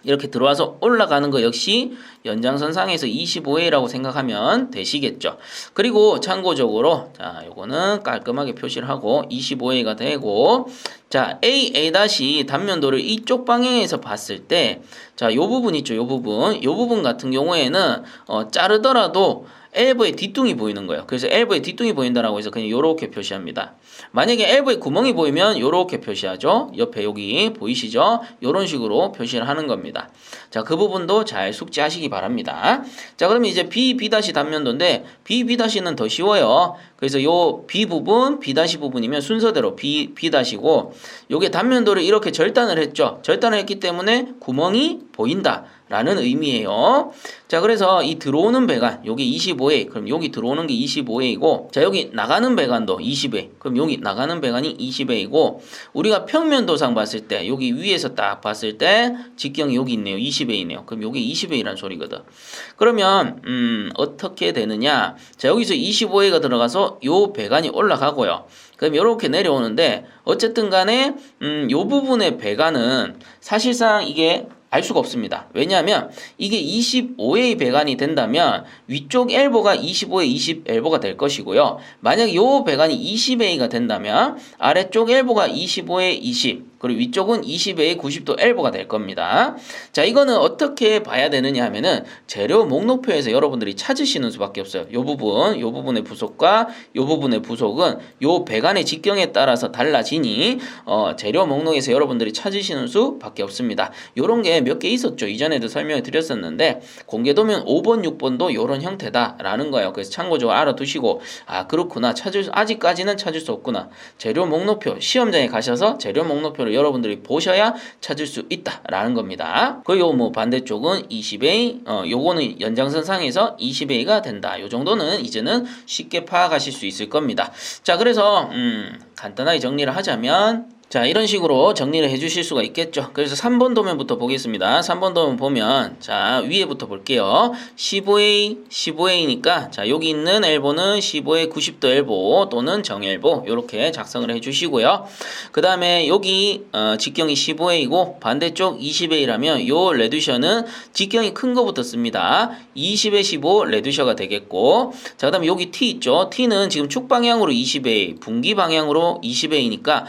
이렇게 들어와서 올라가는 거 역시 연장선상에서 25A라고 생각하면 되시겠죠. 그리고 참고적으로 자, 요거는 깔끔하게 표시를 하고 25A가 되고, 자, A 단면도를 이쪽 방향에서 봤을 때, 자, 요 부분 있죠, 요 부분 같은 경우에는 자르더라도 엘보의 뒷둥이 보이는 거예요. 그래서 엘보의 뒷둥이 보인다라고 해서 그냥 요렇게 표시합니다. 만약에 엘보의 구멍이 보이면 요렇게 표시하죠. 옆에 여기 보이시죠? 요런 식으로 표시를 하는 겁니다. 자, 그 부분도 잘 숙지하시기 바랍니다. 자, 그러면 이제 B 단면도인데 B는 더 쉬워요. 그래서 요 B 부분이면 순서대로 B고 요게 단면도를 이렇게 절단을 했죠. 절단을 했기 때문에 구멍이 보인다 라는 의미예요. 자, 그래서 이 들어오는 배관 여기 25A, 그럼 여기 들어오는 게 25A이고, 자, 여기 나가는 배관도 20A, 그럼 여기 나가는 배관이 20A이고, 우리가 평면도상 봤을 때 여기 위에서 딱 봤을 때 직경이 여기 있네요. 20A네요. 그럼 여기 20A란 소리거든. 그러면 어떻게 되느냐? 자, 여기서 25A가 들어가서 요 배관이 올라가고요. 그럼 이렇게 내려오는데 어쨌든 간에 요 부분의 배관은 사실상 이게 알 수가 없습니다. 왜냐하면 이게 25의 배관이 된다면 위쪽 엘보가 25의 20 엘보가 될 것이고요. 만약 요 배관이 20A가 된다면 아래쪽 엘보가 25의 20 그리고 위쪽은 20의 90도 엘보가 될 겁니다. 자, 이거는 어떻게 봐야 되느냐 하면은 재료 목록표에서 여러분들이 찾으시는 수밖에 없어요. 요 부분의 부속과 요 부분의 부속은 요 배관의 직경에 따라서 달라지니 재료 목록에서 여러분들이 찾으시는 수밖에 없습니다. 요런 게 몇 개 있었죠. 이전에도 설명을 드렸었는데 공개도면 5번, 6번도 요런 형태다라는 거예요. 그래서 참고적으로 알아두시고 그렇구나. 아직까지는 찾을 수 없구나. 재료 목록표 시험장에 가셔서 재료 목록표를 여러분들이 보셔야 찾을 수 있다라는 겁니다. 그리고 뭐 반대쪽은 20A, 요거는 연장선상에서 20A가 된다. 요 정도는 이제는 쉽게 파악하실 수 있을 겁니다. 자, 그래서 간단하게 정리를 하자면 자, 이런 식으로 정리를 해주실 수가 있겠죠. 그래서 3번 도면부터 보겠습니다. 3번 도면 보면 자, 위에부터 볼게요. 15A, 15A니까 자, 여기 있는 엘보는 15의 90도 엘보 또는 정엘보 이렇게 작성을 해주시고요. 그 다음에 여기 직경이 15A고 반대쪽 20A라면 요 레듀셔는 직경이 큰 거부터 씁니다. 20에 15 레듀셔가 되겠고 자, 그 다음에 여기 T 있죠. T는 지금 축 방향으로 20A, 분기 방향으로 20A니까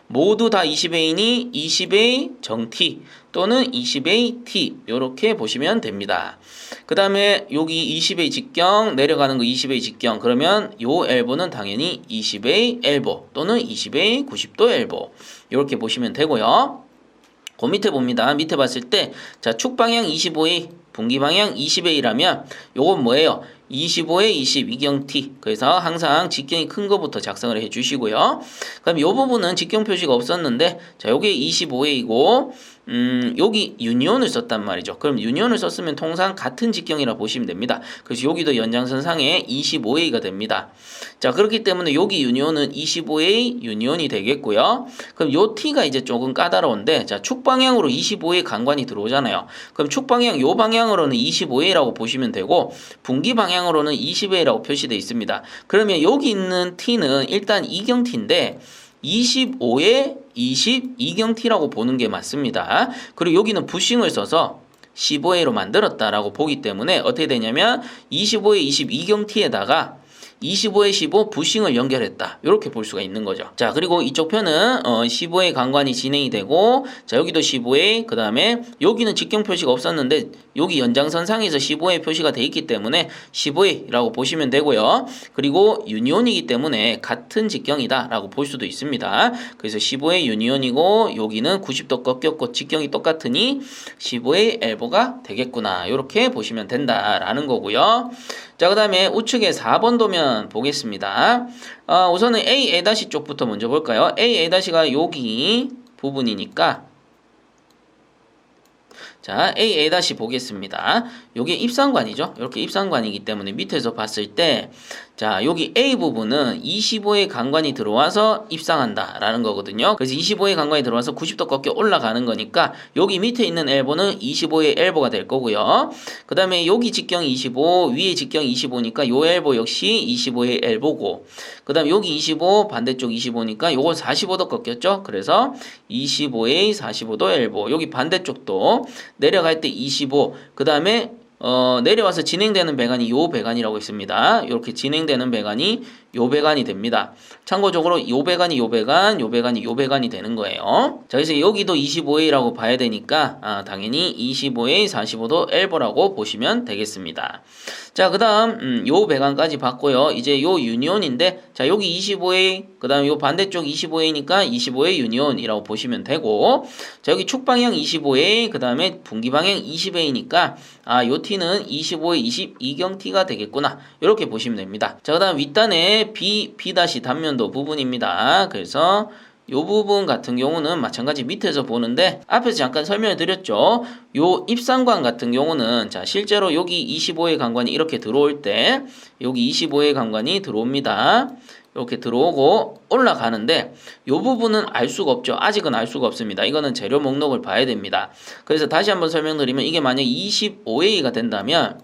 모두 다 20A니 20A 정T 또는 20A T 이렇게 보시면 됩니다. 그 다음에 여기 20A 직경 내려가는 거 20A 직경 그러면 요 엘보는 당연히 20A 엘보 또는 20A 90도 엘보 이렇게 보시면 되고요. 그 밑에 봅니다. 밑에 봤을 때 자, 축 방향 25A 분기 방향 20A라면 요건 뭐예요? 25에 20 이경 T 그래서 항상 직경이 큰 거부터 작성을 해 주시고요. 그럼 이 부분은 직경 표시가 없었는데 자, 요게 25A이고 여기 유니온을 썼단 말이죠. 그럼 유니온을 썼으면 통상 같은 직경이라 보시면 됩니다. 그래서 여기도 연장선상에 25A가 됩니다. 자, 그렇기 때문에 여기 유니온은 25A 유니온이 되겠고요. 그럼 요 T가 이제 조금 까다로운데 자, 축 방향으로 25A 간관이 들어오잖아요. 그럼 축 방향 요 방향으로는 25A라고 보시면 되고 분기 방향으로는 20A라고 표시되어 있습니다. 그러면 여기 있는 T는 일단 이경T인데 25에 20 이경T라고 보는 게 맞습니다. 그리고 여기는 부싱을 써서 15A로 만들었다라고 보기 때문에 어떻게 되냐면 25에 20 이경T에다가 25에 15 부싱을 연결했다. 이렇게 볼 수가 있는 거죠. 자, 그리고 이쪽 편은 15의 간관이 진행이 되고 자, 여기도 15의 그 다음에 여기는 직경 표시가 없었는데 여기 연장선상에서 15의 표시가 돼 있기 때문에 15A라고 보시면 되고요. 그리고 유니온이기 때문에 같은 직경이다 라고 볼 수도 있습니다. 그래서 15의 유니온이고 여기는 90도 꺾였고 직경이 똑같으니 15의 엘보가 되겠구나. 이렇게 보시면 된다라는 거고요. 자, 그 다음에 우측에 4번 도면 보겠습니다. 우선은 A 쪽부터 먼저 볼까요? A가 여기 부분이니까 자, A 보겠습니다. 요게 입상관이죠. 이렇게 입상관이기 때문에 밑에서 봤을 때 자, 여기 A 부분은 25의 간관이 들어와서 입상한다 라는 거거든요. 그래서 25의 간관이 들어와서 90도 꺾여 올라가는 거니까 여기 밑에 있는 엘보는 25의 엘보가 될 거고요. 그 다음에 여기 직경이 25 위에 직경이 25니까 요 엘보 역시 25의 엘보고 그 다음에 여기 25 반대쪽 25니까 요건 45도 꺾였죠. 그래서 25의 45도 엘보 여기 반대쪽도 내려갈 때 25 그 다음에 내려와서 진행되는 배관이 요 배관이라고 있습니다. 이렇게 진행되는 배관이 요 배관이 됩니다. 참고적으로 요 배관이 요 배관, 요 배관이 요 배관이 되는 거예요. 자, 그래서 여기도 25A라고 봐야 되니까 당연히 25A 45도 엘보라고 보시면 되겠습니다. 자, 그 다음 요 배관까지 봤고요. 이제 요 유니온인데 자, 여기 25A 그 다음 요 반대쪽 25A니까 25A 유니온이라고 보시면 되고 자, 여기 축 방향 25A 그 다음에 분기 방향 20A니까 요 T는 25에 20 이경 T가 되겠구나. 이렇게 보시면 됩니다. 자, 그 다음 윗단에 B 단면도 부분입니다. 그래서 요 부분 같은 경우는 마찬가지 밑에서 보는데 앞에서 잠깐 설명을 드렸죠. 요 입상관 같은 경우는 자, 실제로 여기 25의 간관이 이렇게 들어올 때 여기 25의 간관이 들어옵니다. 이렇게 들어오고 올라가는데 요 부분은 알 수가 없죠. 아직은 알 수가 없습니다. 이거는 재료 목록을 봐야 됩니다. 그래서 다시 한번 설명드리면 이게 만약 25A가 된다면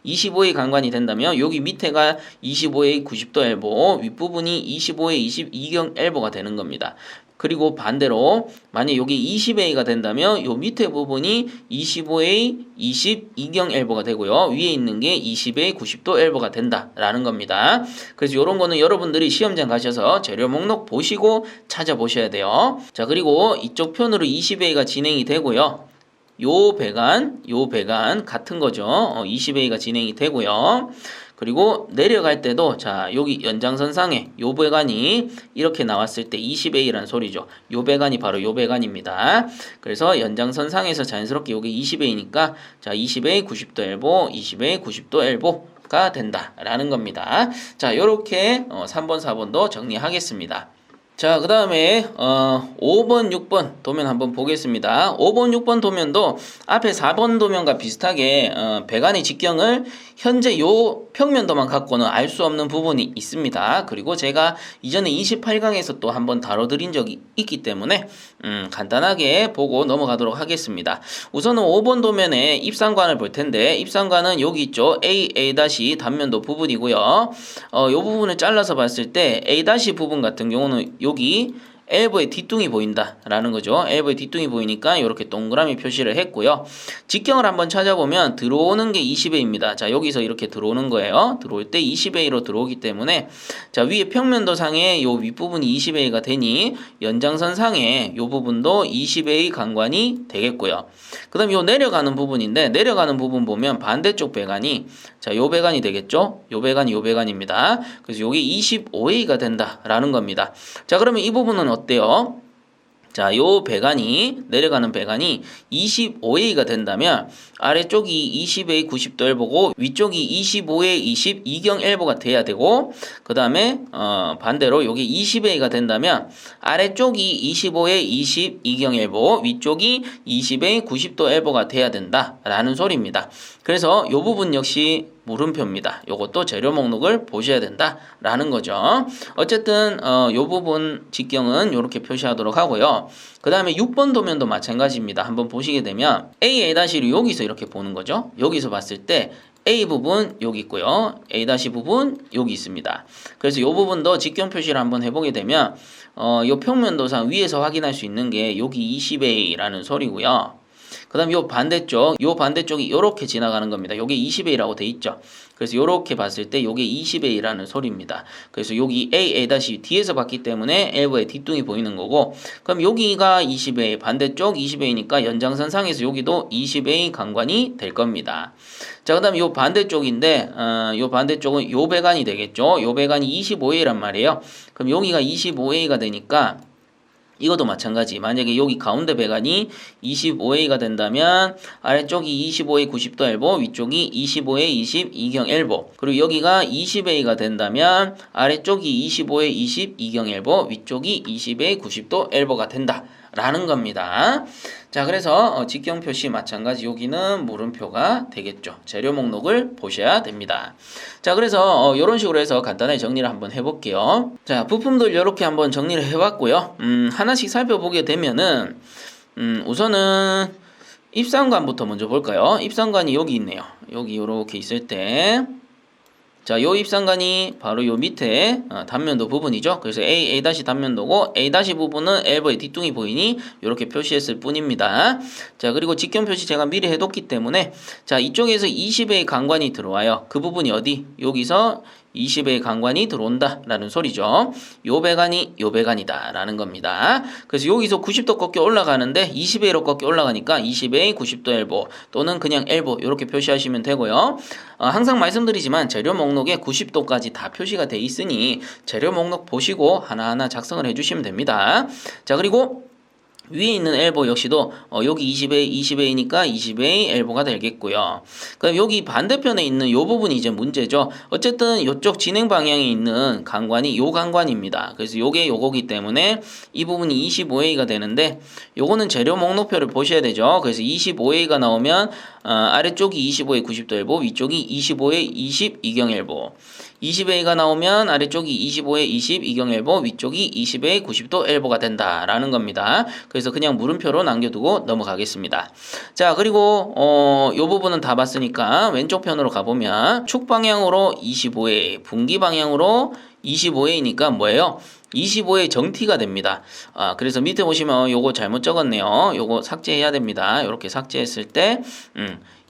25A 간관이 된다면 여기 밑에가 25A 90도 엘보 윗부분이 25A 20 이경 엘보가 되는 겁니다. 그리고 반대로 만약 여기 20A가 된다면 요 밑에 부분이 25A, 20 이경 엘보가 되고요. 위에 있는 게 20A, 90도 엘보가 된다라는 겁니다. 그래서 이런 거는 여러분들이 시험장 가셔서 재료 목록 보시고 찾아보셔야 돼요. 자, 그리고 이쪽 편으로 20A가 진행이 되고요. 요 배관 같은 거죠. 20A가 진행이 되고요. 그리고 내려갈 때도 자, 여기 연장선상에 요 배관이 이렇게 나왔을 때 20A라는 소리죠. 요 배관이 바로 요 배관입니다. 그래서 연장선상에서 자연스럽게 여기 20A니까 자, 20A 90도 엘보, 20A 90도 엘보가 된다라는 겁니다. 자, 요렇게 3번, 4번도 정리하겠습니다. 자, 그 다음에 5번, 6번 도면 한번 보겠습니다. 5번, 6번 도면도 앞에 4번 도면과 비슷하게 배관의 직경을 현재 요 평면도만 갖고는 알 수 없는 부분이 있습니다. 그리고 제가 이전에 28강에서 또 한번 다뤄드린 적이 있기 때문에 간단하게 보고 넘어가도록 하겠습니다. 우선은 5번 도면에 입상관을 볼 텐데 입상관은 여기 있죠. A 단면도 부분이고요. 요 부분을 잘라서 봤을 때 A 부분 같은 경우는 여기 엘보의 뒷둥이 보인다라는 거죠. 엘보의 뒷둥이 보이니까 이렇게 동그라미 표시를 했고요. 직경을 한번 찾아보면 들어오는 게 20A입니다. 자, 여기서 이렇게 들어오는 거예요. 들어올 때 20A로 들어오기 때문에 자, 위에 평면도상에 요 윗부분이 20A가 되니 연장선상에 요 부분도 20A 강관이 되겠고요. 그 다음 요 내려가는 부분인데 내려가는 부분 보면 반대쪽 배관이 자, 요 배관이 되겠죠? 요 배관입니다. 그래서 요게 25A가 된다라는 겁니다. 자, 그러면 이 부분은 어때요? 자, 요 배관이 내려가는 배관이 25A가 된다면 아래쪽이 20A 90도 엘보고 위쪽이 25A 20 이경 엘보가 돼야 되고 그 다음에 반대로 요게 20A가 된다면 아래쪽이 25A 20 이경 엘보 위쪽이 20A 90도 엘보가 돼야 된다라는 소리입니다. 그래서 요 부분 역시 물음표입니다. 요것도 재료 목록을 보셔야 된다라는 거죠. 어쨌든 요 부분 직경은 이렇게 표시하도록 하고요. 그 다음에 6번 도면도 마찬가지입니다. 한번 보시게 되면 A를 여기서 이렇게 보는 거죠. 여기서 봤을 때 A 부분 여기 있고요. A 부분 여기 있습니다. 그래서 이 부분도 직경 표시를 한번 해보게 되면 요 평면도상 위에서 확인할 수 있는 게 여기 20A라는 소리고요. 그 다음 요 반대쪽이 요렇게 지나가는 겁니다. 요게 20A라고 돼 있죠. 그래서 요렇게 봤을 때 요게 20A라는 소리입니다. 그래서 여기 A 뒤에서 봤기 때문에 엘보의 뒷둥이 보이는 거고 그럼 여기가 20A 반대쪽 20A니까 연장선상에서 여기도 20A 강관이 될 겁니다. 자, 그 다음 요 반대쪽인데 요 반대쪽은 요 배관이 되겠죠. 요 배관이 25A란 말이에요. 그럼 여기가 25A가 되니까 이것도 마찬가지. 만약에 여기 가운데 배관이 25A가 된다면 아래쪽이 25A 90도 엘보, 위쪽이 25A 20 이경 엘보. 그리고 여기가 20A가 된다면 아래쪽이 25A 20 이경 엘보, 위쪽이 20A 90도 엘보가 된다. 라는 겁니다. 자, 그래서 직경 표시 마찬가지 여기는 물음표가 되겠죠. 재료 목록을 보셔야 됩니다. 자, 그래서 이런 식으로 해서 간단하게 정리를 한번 해볼게요. 자, 부품들 이렇게 한번 정리를 해봤고요. 하나씩 살펴보게 되면은 우선은 입상관부터 먼저 볼까요? 입상관이 여기 있네요. 여기 이렇게 있을 때 자, 요 입상관이 바로 요 밑에 단면도 부분이죠. 그래서 A 단면도고 A 부분은 엘보의 뒷둥이 보이니 이렇게 표시했을 뿐입니다. 자, 그리고 직경 표시 제가 미리 해뒀기 때문에 자, 이쪽에서 20A 강관이 들어와요. 그 부분이 어디? 여기서 20A 강관이 들어온다 라는 소리죠. 요 배관이다 라는 겁니다. 그래서 여기서 90도 꺾여 올라가는데 20A로 꺾여 올라가니까 20A 90도 엘보 또는 그냥 엘보 이렇게 표시하시면 되고요. 항상 말씀드리지만 재료 목록에 90도까지 다 표시가 돼 있으니 재료 목록 보시고 하나하나 작성을 해주시면 됩니다. 자, 그리고 위에 있는 엘보 역시도 여기 20A니까 20A 엘보가 되겠고요. 그럼 여기 반대편에 있는 요 부분이 이제 문제죠. 어쨌든 이쪽 진행 방향에 있는 강관이 요 강관입니다. 그래서 요게 요거기 때문에 이 부분이 25A가 되는데 요거는 재료 목록표를 보셔야 되죠. 그래서 25A가 나오면 아래쪽이 25A 90도 엘보, 위쪽이 25A 20 이경 엘보. 20A가 나오면 아래쪽이 25A 20 이경 엘보, 위쪽이 20A 90도 엘보가 된다라는 겁니다. 그래서 그냥 물음표로 남겨두고 넘어가겠습니다. 자, 그리고 요 부분은 다 봤으니까 왼쪽 편으로 가보면 축 방향으로 25A, 분기 방향으로 25A니까 뭐예요? 25의 정t가 됩니다. 그래서 밑에 보시면 요거 잘못 적었네요. 요거 삭제해야 됩니다. 이렇게 삭제했을 때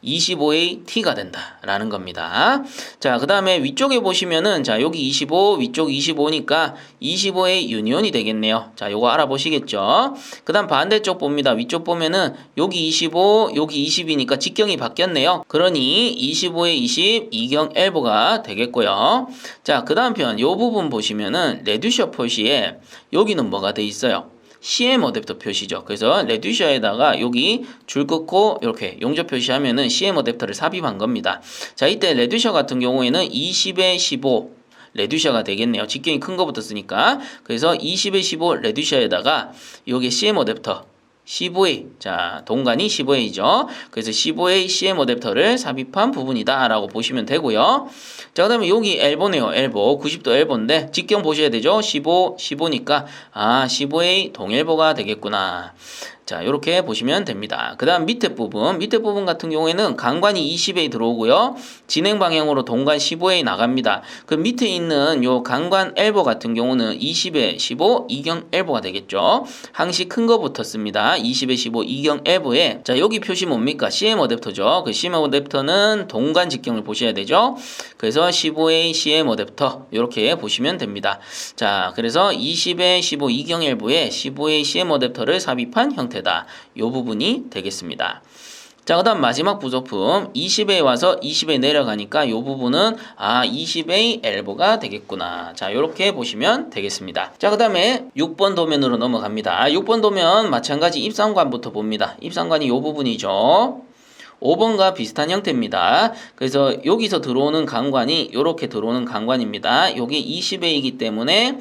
25의 t가 된다라는 겁니다. 자, 그 다음에 위쪽에 보시면은 자, 여기 25, 위쪽 25니까 25의 유니온이 되겠네요. 자, 요거 알아보시겠죠? 그 다음 반대쪽 봅니다. 위쪽 보면은 여기 25, 여기 20이니까 직경이 바뀌었네요. 그러니 25의 20, 이경 엘보가 되겠고요. 자, 그 다음 편 요 부분 보시면은 레듀셔 표시에 여기는 뭐가 돼 있어요? CM 어댑터 표시죠. 그래서 레듀셔에다가 여기 줄 긋고 이렇게 용접 표시하면은 CM 어댑터를 삽입한 겁니다. 자, 이때 레듀셔 같은 경우에는 20에 15 레듀셔가 되겠네요. 직경이 큰 거부터 쓰니까. 그래서 20에 15 레듀셔에다가 여기 CM 어댑터 15A, 자, 동간이 15A죠. 그래서 15A CM 어댑터를 삽입한 부분이다 라고 보시면 되고요. 자, 그 다음에 여기 엘보네요. 엘보, 90도 엘보인데 직경 보셔야 되죠. 15, 15니까 15A 동엘보가 되겠구나. 자, 이렇게 보시면 됩니다. 그 다음 밑에 부분 같은 경우에는 강관이 20A 들어오고요. 진행 방향으로 동관 15A 나갑니다. 그 밑에 있는 요 강관 엘보 같은 경우는 20에 15 이경 엘보가 되겠죠. 항시 큰 거부터 씁니다. 20에 15 이경 엘보에 자, 여기 표시 뭡니까? CM 어댑터죠. 그 CM 어댑터는 동관 직경을 보셔야 되죠. 그래서 15A CM 어댑터 이렇게 보시면 됩니다. 자, 그래서 20에 15 이경 엘보에 15A CM 어댑터를 삽입한 형태 다. 요 부분이 되겠습니다. 자, 그 다음 마지막 부속품 20에 와서 20에 내려가니까 요 부분은 20의 엘보가 되겠구나. 자, 요렇게 보시면 되겠습니다. 자, 그 다음에 6번 도면으로 넘어갑니다. 6번 도면 마찬가지 입상관부터 봅니다. 입상관이 요 부분이죠. 5번과 비슷한 형태입니다. 그래서 여기서 들어오는 강관이 요렇게 들어오는 강관입니다. 요게 20회이기 때문에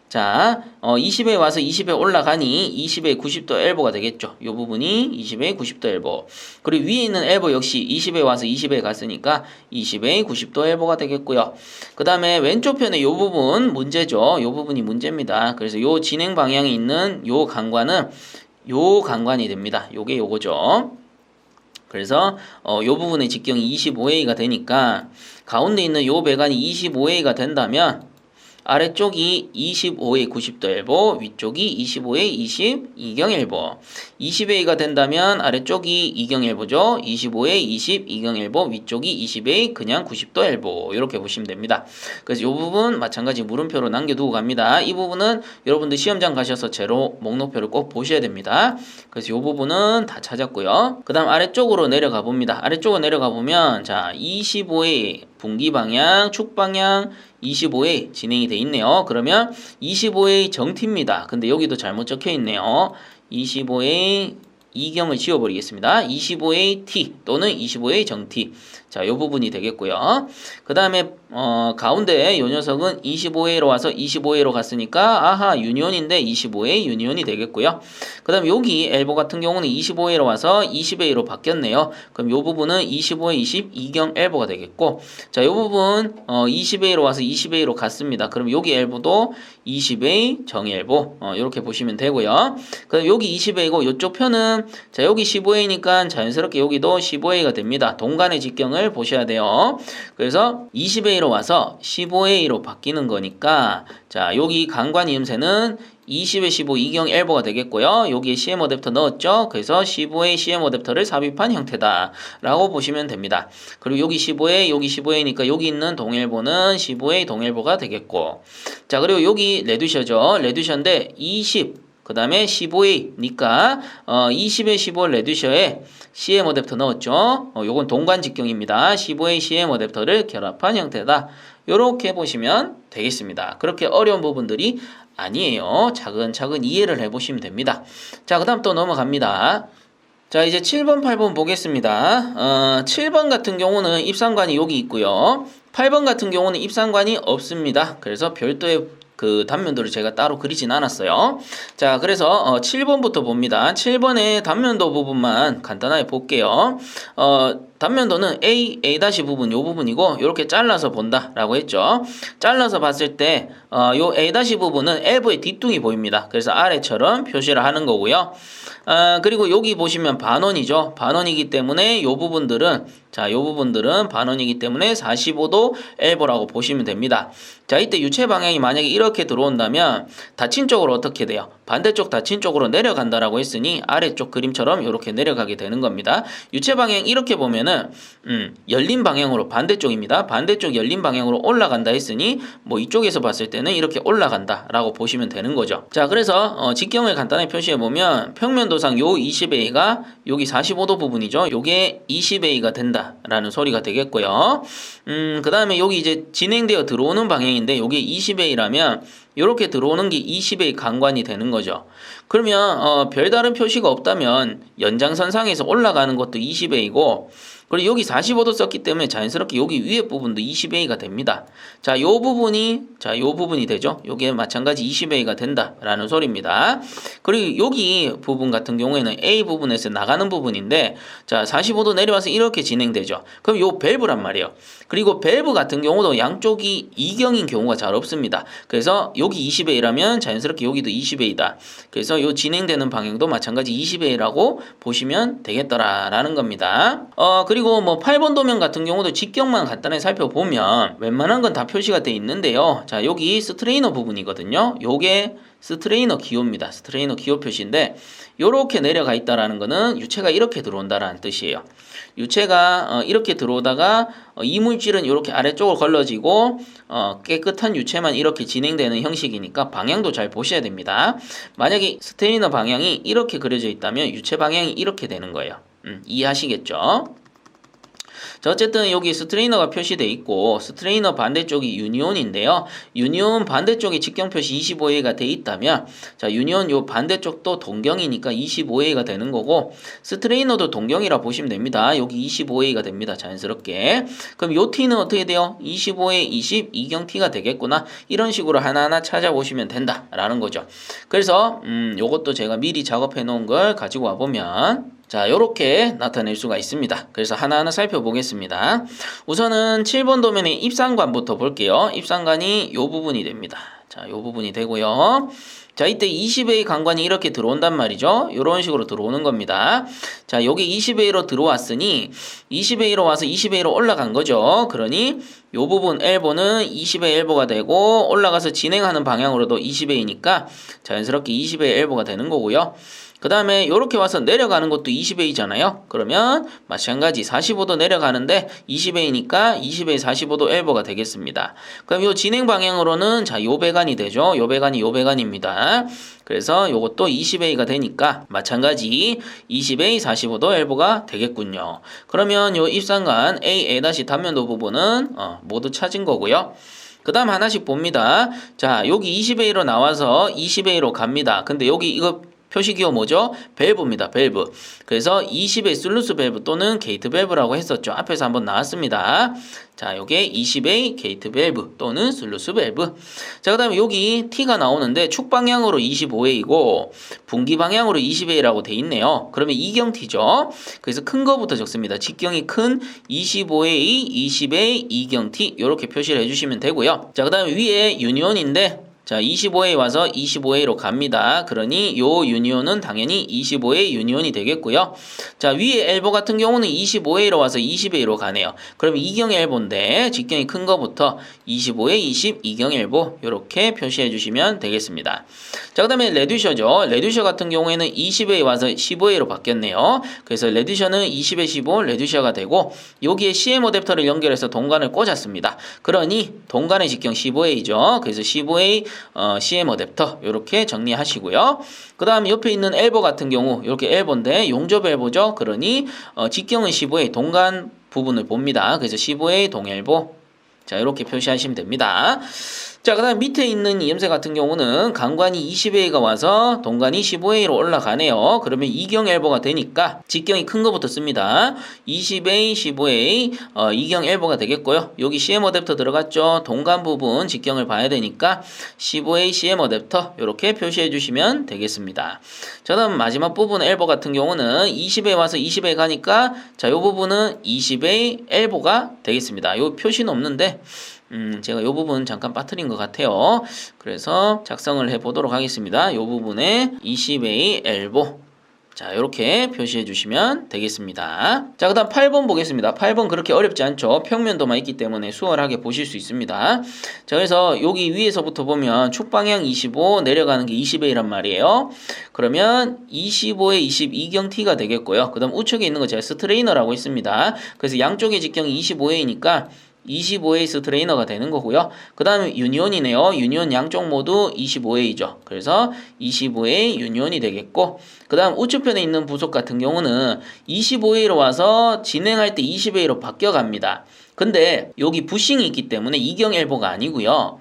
자, 20에 와서 20에 올라가니 20에 90도 엘보가 되겠죠. 이 부분이 20에 90도 엘보. 그리고 위에 있는 엘보 역시 20에 와서 20에 갔으니까 20에 90도 엘보가 되겠고요. 그 다음에 왼쪽 편에 이 부분 문제죠. 이 부분이 문제입니다. 그래서 이 진행 방향이 있는 이 강관은 요 강관이 됩니다. 요게 요거죠. 그래서 요 부분의 직경이 25A가 되니까 가운데 있는 요 배관이 25A가 된다면 아래쪽이 25의 90도 엘보, 위쪽이 25의 20 이경 엘보. 20A가 된다면 아래쪽이 이경 엘보죠. 25의 20 이경 엘보, 위쪽이 20의 그냥 90도 엘보. 이렇게 보시면 됩니다. 그래서 이 부분 마찬가지 물음표로 남겨두고 갑니다. 이 부분은 여러분들 시험장 가셔서 제로 목록표를 꼭 보셔야 됩니다. 그래서 이 부분은 다 찾았고요. 그 다음 아래쪽으로 내려가 봅니다. 아래쪽으로 내려가 보면 자, 25의 분기 방향, 축 방향 25회 진행이 돼 있네요. 그러면 25의 정t입니다. 근데 여기도 잘못 적혀 있네요. 25의 이경을 지워버리겠습니다. 25의 t 또는 25의 정t. 자, 요 부분이 되겠고요. 그 다음에 가운데 요 녀석은 25회로 와서 25회로 갔으니까 유니온인데 25회 유니온이 되겠고요. 그 다음 여기 엘보 같은 경우는 25회로 와서 20회로 바뀌었네요. 그럼 요 부분은 25회 20 이경 엘보가 되겠고 자, 요 부분 20회로 와서 20회로 갔습니다. 그럼 여기 엘보도 20회 정엘보 이렇게 보시면 되고요. 그럼 여기 20회이고 요쪽 편은 자, 여기 15회니까 자연스럽게 여기도 15회가 됩니다. 동간의 직경을 보셔야 돼요. 그래서 20A로 와서 15A로 바뀌는 거니까 자, 여기 강관 이음새는 20에 15 이경 엘보가 되겠고요. 여기에 CM 어댑터 넣었죠. 그래서 15의 CM 어댑터를 삽입한 형태다 라고 보시면 됩니다. 그리고 여기 15에 여기 15에니까 여기 있는 동엘보는 15의 동엘보가 되겠고 자, 그리고 여기 레듀셔죠. 레듀셔인데 20 그 다음에 15A니까 20에 15 레듀셔에 CM 어댑터 넣었죠. 요건 동관 직경입니다. 15A CM 어댑터를 결합한 형태다. 요렇게 보시면 되겠습니다. 그렇게 어려운 부분들이 아니에요. 차근차근 이해를 해보시면 됩니다. 자, 그 다음 또 넘어갑니다. 자, 이제 7번, 8번 보겠습니다. 7번 같은 경우는 입상관이 여기 있고요. 8번 같은 경우는 입상관이 없습니다. 그래서 별도의 그 단면도를 제가 따로 그리진 않았어요. 자, 그래서 7번부터 봅니다. 7번의 단면도 부분만 간단하게 볼게요. 단면도는 A, A' 부분 요 부분이고 요렇게 잘라서 본다라고 했죠. 잘라서 봤을 때 요 A' 부분은 엘보의 뒷둥이 보입니다. 그래서 아래처럼 표시를 하는 거고요. 그리고 여기 보시면 반원이죠. 반원이기 때문에 요 부분들은 반원이기 때문에 45도 엘보라고 보시면 됩니다. 자, 이때 유체 방향이 만약에 이렇게 들어온다면 닫힌 쪽으로 어떻게 돼요? 반대쪽 닫힌 쪽으로 내려간다라고 했으니 아래쪽 그림처럼 이렇게 내려가게 되는 겁니다. 유체 방향 이렇게 보면은 열린 방향으로 반대쪽입니다. 반대쪽 열린 방향으로 올라간다 했으니 뭐 이쪽에서 봤을 때는 이렇게 올라간다라고 보시면 되는 거죠. 자, 그래서 직경을 간단하게 표시해 보면 평면도상 요 20A가 여기 45도 부분이죠. 요게 20A가 된다라는 소리가 되겠고요. 그 다음에 여기 이제 진행되어 들어오는 방향인데 요게 20A라면 이렇게 들어오는 게 20A 강관이 되는 거죠. 그러면 별다른 표시가 없다면 연장선상에서 올라가는 것도 20A고 그리고 여기 45도 썼기 때문에 자연스럽게 여기 위에 부분도 20A가 됩니다. 자, 요 부분이 되죠. 요게 마찬가지 20A가 된다라는 소리입니다. 그리고 여기 부분 같은 경우에는 A 부분에서 나가는 부분인데 자, 45도 내려와서 이렇게 진행되죠. 그럼 요 밸브란 말이에요. 그리고 밸브 같은 경우도 양쪽이 이경인 경우가 잘 없습니다. 그래서 여기 20A라면 자연스럽게 여기도 20A다. 그래서 요 진행되는 방향도 마찬가지 20A라고 보시면 되겠더라라는 겁니다. 그리고 뭐 8번 도면 같은 경우도 직경만 간단히 살펴보면 웬만한 건 다 표시가 돼 있는데요. 자, 여기 스트레이너 부분이거든요. 요게 스트레이너 기호입니다. 스트레이너 기호 표시인데 요렇게 내려가 있다라는 거는 유체가 이렇게 들어온다라는 뜻이에요. 유체가 이렇게 들어오다가 이물질은 이렇게 아래쪽으로 걸러지고 깨끗한 유체만 이렇게 진행되는 형식이니까 방향도 잘 보셔야 됩니다. 만약에 스트레이너 방향이 이렇게 그려져 있다면 유체 방향이 이렇게 되는 거예요. 이해하시겠죠? 자, 어쨌든 여기 스트레이너가 표시되어 있고 스트레이너 반대쪽이 유니온인데요. 유니온 반대쪽에 직경 표시 25A가 돼 있다면 자, 유니온 요 반대쪽도 동경이니까 25A가 되는 거고 스트레이너도 동경이라 보시면 됩니다. 여기 25A가 됩니다. 자연스럽게. 그럼 요 T는 어떻게 돼요? 25A 20 이경 T가 되겠구나. 이런 식으로 하나하나 찾아보시면 된다라는 거죠. 그래서 요것도 제가 미리 작업해 놓은 걸 가지고 와 보면 자, 요렇게 나타낼 수가 있습니다. 그래서 하나하나 살펴보겠습니다. 우선은 7번 도면의 입상관부터 볼게요. 입상관이 요 부분이 됩니다. 자, 요 부분이 되고요. 자, 이때 20A 강관이 이렇게 들어온단 말이죠. 요런 식으로 들어오는 겁니다. 자, 여기 20A로 들어왔으니 20A로 와서 20A로 올라간 거죠. 그러니 요 부분 엘보는 20A 엘보가 되고 올라가서 진행하는 방향으로도 20A니까 자연스럽게 20A 엘보가 되는 거고요. 그 다음에 이렇게 와서 내려가는 것도 20A잖아요. 그러면 마찬가지 45도 내려가는데 20A니까 20A 45도 엘보가 되겠습니다. 그럼 요 진행 방향으로는 자, 요 배관이 되죠. 요 배관입니다. 그래서 요것도 20A가 되니까 마찬가지 20A 45도 엘보가 되겠군요. 그러면 요 입상관 A, A' 단면도 부분은 모두 찾은 거고요. 그 다음 하나씩 봅니다. 자, 여기 20A로 나와서 20A로 갑니다. 근데 여기 이거 표시기호 뭐죠? 밸브입니다. 밸브. 그래서 20A 슬루스 밸브 또는 게이트 밸브라고 했었죠. 앞에서 한번 나왔습니다. 자, 요게 20A 게이트 밸브 또는 슬루스 밸브. 자, 그 다음에 여기 T가 나오는데 축 방향으로 25A고 분기 방향으로 20A라고 돼 있네요. 그러면 이경 T죠. 그래서 큰 거부터 적습니다. 직경이 큰 25A, 20A, 이경 T 요렇게 표시를 해주시면 되고요. 자, 그 다음에 위에 유니온인데 자, 25A 와서 25A로 갑니다. 그러니 요 유니온은 당연히 25A 유니온이 되겠고요. 자, 위에 엘보 같은 경우는 25A로 와서 20A로 가네요. 그럼 이경 엘보인데 직경이 큰 거부터 25A 20 이경 엘보 요렇게 표시해 주시면 되겠습니다. 자, 그 다음에 레듀셔죠. 레듀셔 같은 경우에는 20A 와서 15A로 바뀌었네요. 그래서 레듀셔는 20에 15 레듀셔가 되고 여기에 CM 어댑터를 연결해서 동관을 꽂았습니다. 그러니 동관의 직경 15A죠. 그래서 15A CM 어댑터 이렇게 정리하시고요. 그 다음 옆에 있는 엘보 같은 경우 이렇게 엘보인데 용접 엘보죠. 그러니 직경은 15A 동간 부분을 봅니다. 그래서 15A 동엘보 자 이렇게 표시하시면 됩니다. 자, 그 다음 밑에 있는 이 염색 같은 경우는 강관이 20A가 와서 동관이 15A로 올라가네요. 그러면 이경엘보가 되니까 직경이 큰 거부터 씁니다. 20A, 15A, 이경엘보가 되겠고요. 여기 CM 어댑터 들어갔죠. 동관 부분 직경을 봐야 되니까 15A, CM 어댑터 이렇게 표시해 주시면 되겠습니다. 자, 다음 마지막 부분 엘보 같은 경우는 20A 와서 20A 가니까 자, 요 부분은 20A 엘보가 되겠습니다. 요 표시는 없는데 제가 이 부분 잠깐 빠뜨린 것 같아요. 그래서 작성을 해보도록 하겠습니다. 이 부분에 20A 엘보 자, 이렇게 표시해 주시면 되겠습니다. 자, 그 다음 8번 보겠습니다. 8번 그렇게 어렵지 않죠. 평면도만 있기 때문에 수월하게 보실 수 있습니다. 자, 그래서 여기 위에서부터 보면 축방향 25 내려가는 게 20A란 말이에요. 그러면 25에 20 이경T가 되겠고요. 그 다음 우측에 있는 거 제가 스트레이너라고 있습니다. 그래서 양쪽의 직경이 25A니까 25A 스트레이너가 되는 거고요. 그 다음에 유니온이네요. 유니온 양쪽 모두 25A죠. 그래서 25A 유니온이 되겠고 그 다음 우측편에 있는 부속 같은 경우는 25A로 와서 진행할 때 20A로 바뀌어갑니다. 근데 여기 부싱이 있기 때문에 이경엘보가 아니고요.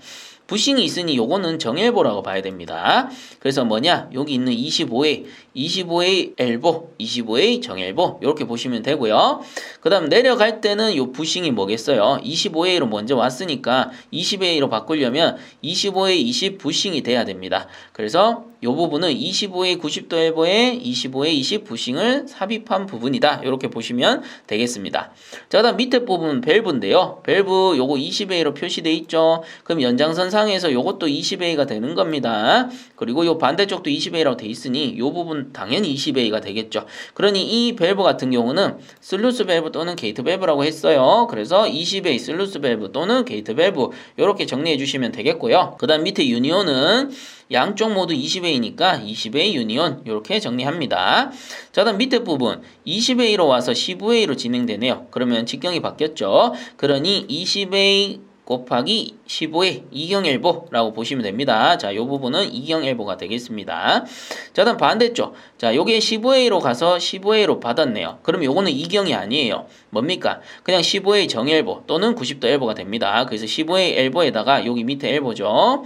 부싱이 있으니 요거는 정엘보라고 봐야 됩니다. 그래서 뭐냐? 여기 있는 25A 엘보, 25A 정엘보 이렇게 보시면 되고요. 그 다음 내려갈 때는 요 부싱이 뭐겠어요? 25A로 먼저 왔으니까 20A로 바꾸려면 25A 20 부싱이 돼야 됩니다. 그래서 요 부분은 25A 90도 엘보에 25A 20 부싱을 삽입한 부분이다. 이렇게 보시면 되겠습니다. 자, 그 다음 밑에 부분은 밸브인데요. 밸브 요거 20A로 표시되어 있죠. 그럼 연장선 상에서 요것도 20A가 되는 겁니다. 그리고 요 반대쪽도 20A라고 돼 있으니 요 부분 당연히 20A가 되겠죠. 그러니 이 밸브 같은 경우는 슬루스 밸브 또는 게이트 밸브라고 했어요. 그래서 20A 슬루스 밸브 또는 게이트 밸브 이렇게 정리해 주시면 되겠고요. 그 다음 밑에 유니온은 양쪽 모두 20A니까 20A 유니온 이렇게 정리합니다. 자, 다음 밑에 부분 20A로 와서 15A로 진행되네요. 그러면 직경이 바뀌었죠. 그러니 20A 곱하기 15A 이경엘보라고 보시면 됩니다. 자, 요 부분은 이경엘보가 되겠습니다. 자, 다음 반대쪽. 자, 요게 15A로 가서 15A로 받았네요. 그럼 요거는 이경이 아니에요. 뭡니까? 그냥 15A 정엘보 또는 90도 엘보가 됩니다. 그래서 15A 엘보에다가 여기 밑에 엘보죠.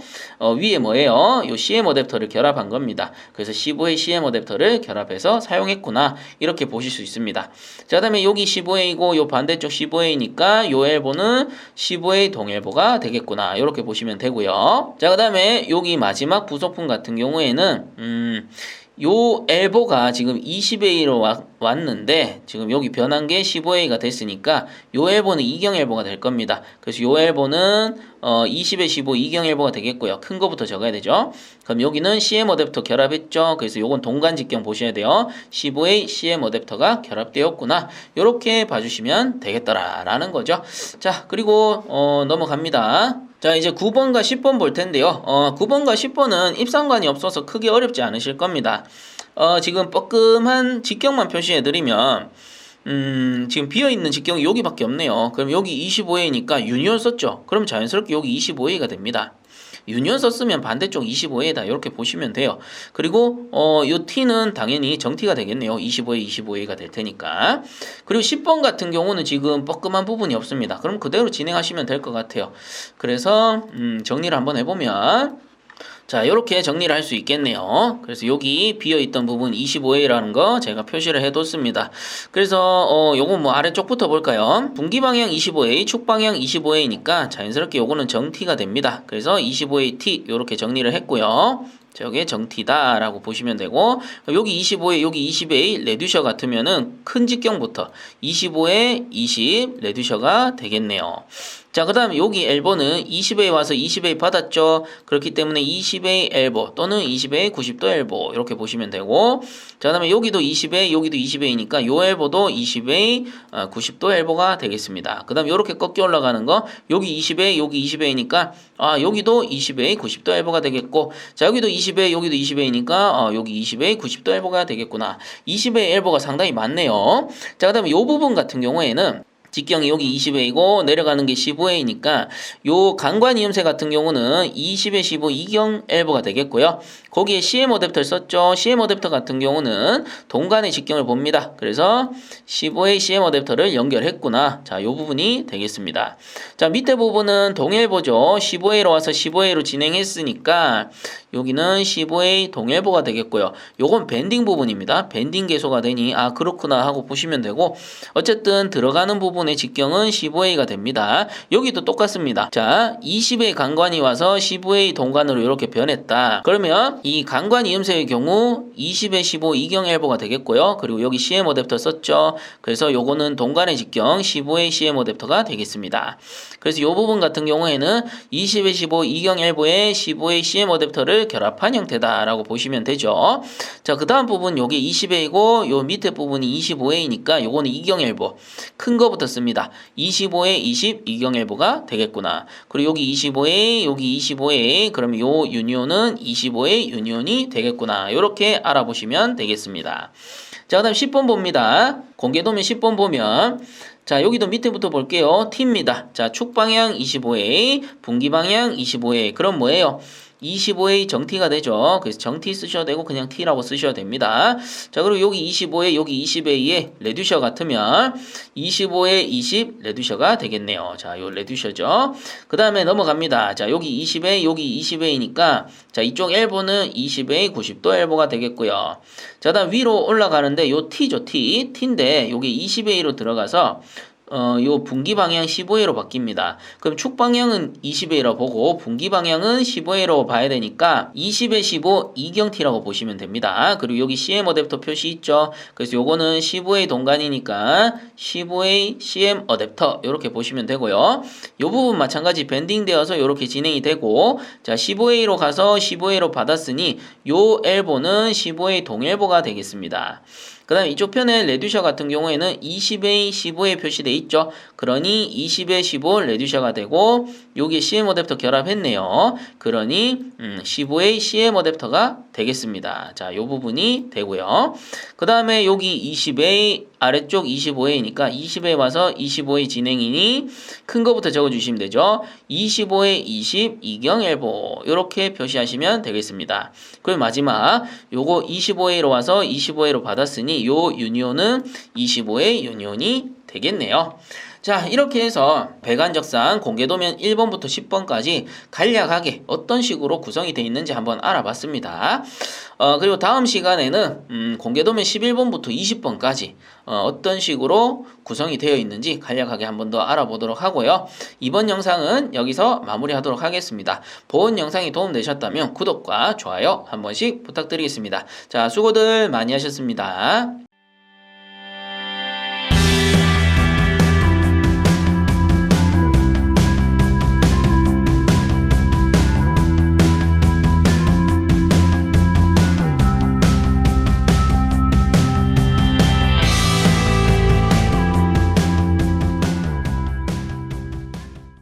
위에 뭐예요? 요 CM 어댑터를 결합한 겁니다. 그래서 15A CM 어댑터를 결합해서 사용했구나. 이렇게 보실 수 있습니다. 자, 다음에 여기 15A고 요 반대쪽 15A니까 요 엘보는 15A 동엘보가 되겠구나. 이렇게 보시면 되고요. 자, 그 다음에 여기 마지막 부속품 같은 경우에는 요 엘보가 지금 20A로 왔는데 지금 여기 변한 게 15A가 됐으니까 요 엘보는 이경엘보가 될 겁니다. 그래서 요 엘보는 20에 15 이경엘보가 되겠고요. 큰 거부터 적어야 되죠. 그럼 여기는 CM 어댑터 결합했죠. 그래서 요건 동간 직경 보셔야 돼요. 15A CM 어댑터가 결합되었구나. 요렇게 봐주시면 되겠더라라는 거죠. 자, 그리고 넘어갑니다. 자, 이제 9번과 10번 볼 텐데요. 9번과 10번은 입상관이 없어서 크게 어렵지 않으실 겁니다. 지금 뻐끔한 직경만 표시해드리면 지금 비어있는 직경이 여기밖에 없네요. 그럼 여기 25A니까 유니온 썼죠? 그럼 자연스럽게 여기 25A가 됩니다. 유니온 썼으면 반대쪽 25A다 이렇게 보시면 돼요. 그리고 요 T는 당연히 정T가 되겠네요. 25A, 25A가 될 테니까. 그리고 10번 같은 경우는 지금 뻐끔한 부분이 없습니다. 그럼 그대로 진행하시면 될 것 같아요. 그래서 정리를 한번 해보면 자, 이렇게 정리를 할 수 있겠네요. 그래서 여기 비어있던 부분 25A라는 거 제가 표시를 해뒀습니다. 그래서 요거 뭐 아래쪽부터 볼까요? 분기방향 25A, 축방향 25A니까 자연스럽게 요거는 정T가 됩니다. 그래서 25AT 이렇게 정리를 했고요. 저게 정T다 라고 보시면 되고 여기 25에 여기 20A 레듀셔 같으면은 큰 직경부터 25에 20 레듀셔가 되겠네요. 자, 그 다음에 여기 엘보는 20A 와서 20A 받았죠. 그렇기 때문에 20A 엘보 또는 20A 90도 엘보 이렇게 보시면 되고 자, 그 다음에 여기도 20A 여기도 20A니까 요 엘보도 20A 90도 엘보가 되겠습니다. 그 다음에 이렇게 꺾여 올라가는 거 여기 20A 여기 20A니까 여기도 20A 90도 엘보가 되겠고 자, 여기도 20A 여기도 20A니까 여기 20A 90도 엘보가 되겠구나. 20A 엘보가 상당히 많네요. 자, 그 다음에 요 부분 같은 경우에는 직경이 여기 20A고 내려가는 게 15A니까 요 강관이음새 같은 경우는 20에 15 이경 엘보가 되겠고요. 거기에 CM 어댑터를 썼죠. CM 어댑터 같은 경우는 동간의 직경을 봅니다. 그래서 15A CM 어댑터를 연결했구나. 자, 요 부분이 되겠습니다. 자, 밑에 부분은 동엘보죠. 15A로 와서 15A로 진행했으니까 여기는 15A 동엘보가 되겠고요. 요건 밴딩 부분입니다. 밴딩 개소가 되니 아 그렇구나 하고 보시면 되고 어쨌든 들어가는 부분의 직경은 15A가 됩니다. 여기도 똑같습니다. 자, 20A 강관이 와서 15A 동관으로 이렇게 변했다. 그러면 이 강관 이음새의 경우 20에 15 이경엘보가 되겠고요. 그리고 여기 CM 어댑터 썼죠. 그래서 요거는 동관의 직경 15A CM 어댑터가 되겠습니다. 그래서 이 부분 같은 경우에는 20에 15 이경엘보에 15A CM 어댑터를 결합한 형태다라고 보시면 되죠. 자, 그 다음 부분 요게 20A고 요 밑에 부분이 25A니까 요거는 이경엘보 큰 거부터 씁니다. 25에 20 이경엘보가 되겠구나. 그리고 여기 25A 여기 25A 그러면 요 유니온은 25A 유니온이 되겠구나. 요렇게 알아보시면 되겠습니다. 자, 그 다음 10번 봅니다. 공개도면 10번 보면 자, 여기도 밑에부터 볼게요. T입니다. 자, 축방향 25A, 분기방향 25A. 그럼 뭐예요? 25A 정T가 되죠. 그래서 정T 쓰셔도 되고 그냥 T라고 쓰셔도 됩니다. 자, 그리고 여기 25A 여기 20A에 레듀셔 같으면 25에 20 레듀셔가 되겠네요. 자, 요 레듀셔죠. 그 다음에 넘어갑니다. 자, 여기 20A 여기 20A니까 자, 이쪽 엘보는 20A 90도 엘보가 되겠고요. 자, 다음 위로 올라가는데 요 T죠. T인데 여기 20A로 들어가서 요 분기 방향 15A로 바뀝니다. 그럼 축 방향은 20A로 보고 분기 방향은 15A로 봐야 되니까 20에 15 이경T라고 보시면 됩니다. 그리고 여기 CM 어댑터 표시 있죠. 그래서 요거는 15A 동간이니까 15A CM 어댑터 이렇게 보시면 되고요. 요 부분 마찬가지 밴딩 되어서 이렇게 진행이 되고 자 15A로 가서 15A로 받았으니 요 엘보는 15A 동엘보가 되겠습니다. 그 다음에 이쪽 편에 레듀셔 같은 경우에는 20A 15에 표시되어 있죠. 그러니 20에 15 레듀셔가 되고 여기 CM 어댑터 결합했네요. 그러니 15A CM 어댑터가 되겠습니다. 자, 요 부분이 되고요. 그 다음에 여기 20A 아래쪽 25A니까 20A 와서 25A 진행이니 큰 거부터 적어주시면 되죠. 25에 20 이경엘보 이렇게 표시하시면 되겠습니다. 그리고 마지막 요거 25A로 와서 25A로 받았으니 요 유니온은 25A 유니온이 되겠네요. 자, 이렇게 해서 배관적상 공개도면 1번부터 10번까지 간략하게 어떤 식으로 구성이 되어 있는지 한번 알아봤습니다. 그리고 다음 시간에는 공개도면 11번부터 20번까지 어떤 식으로 구성이 되어 있는지 간략하게 한번 더 알아보도록 하고요. 이번 영상은 여기서 마무리하도록 하겠습니다. 본 영상이 도움되셨다면 구독과 좋아요 한 번씩 부탁드리겠습니다. 자, 수고들 많이 하셨습니다.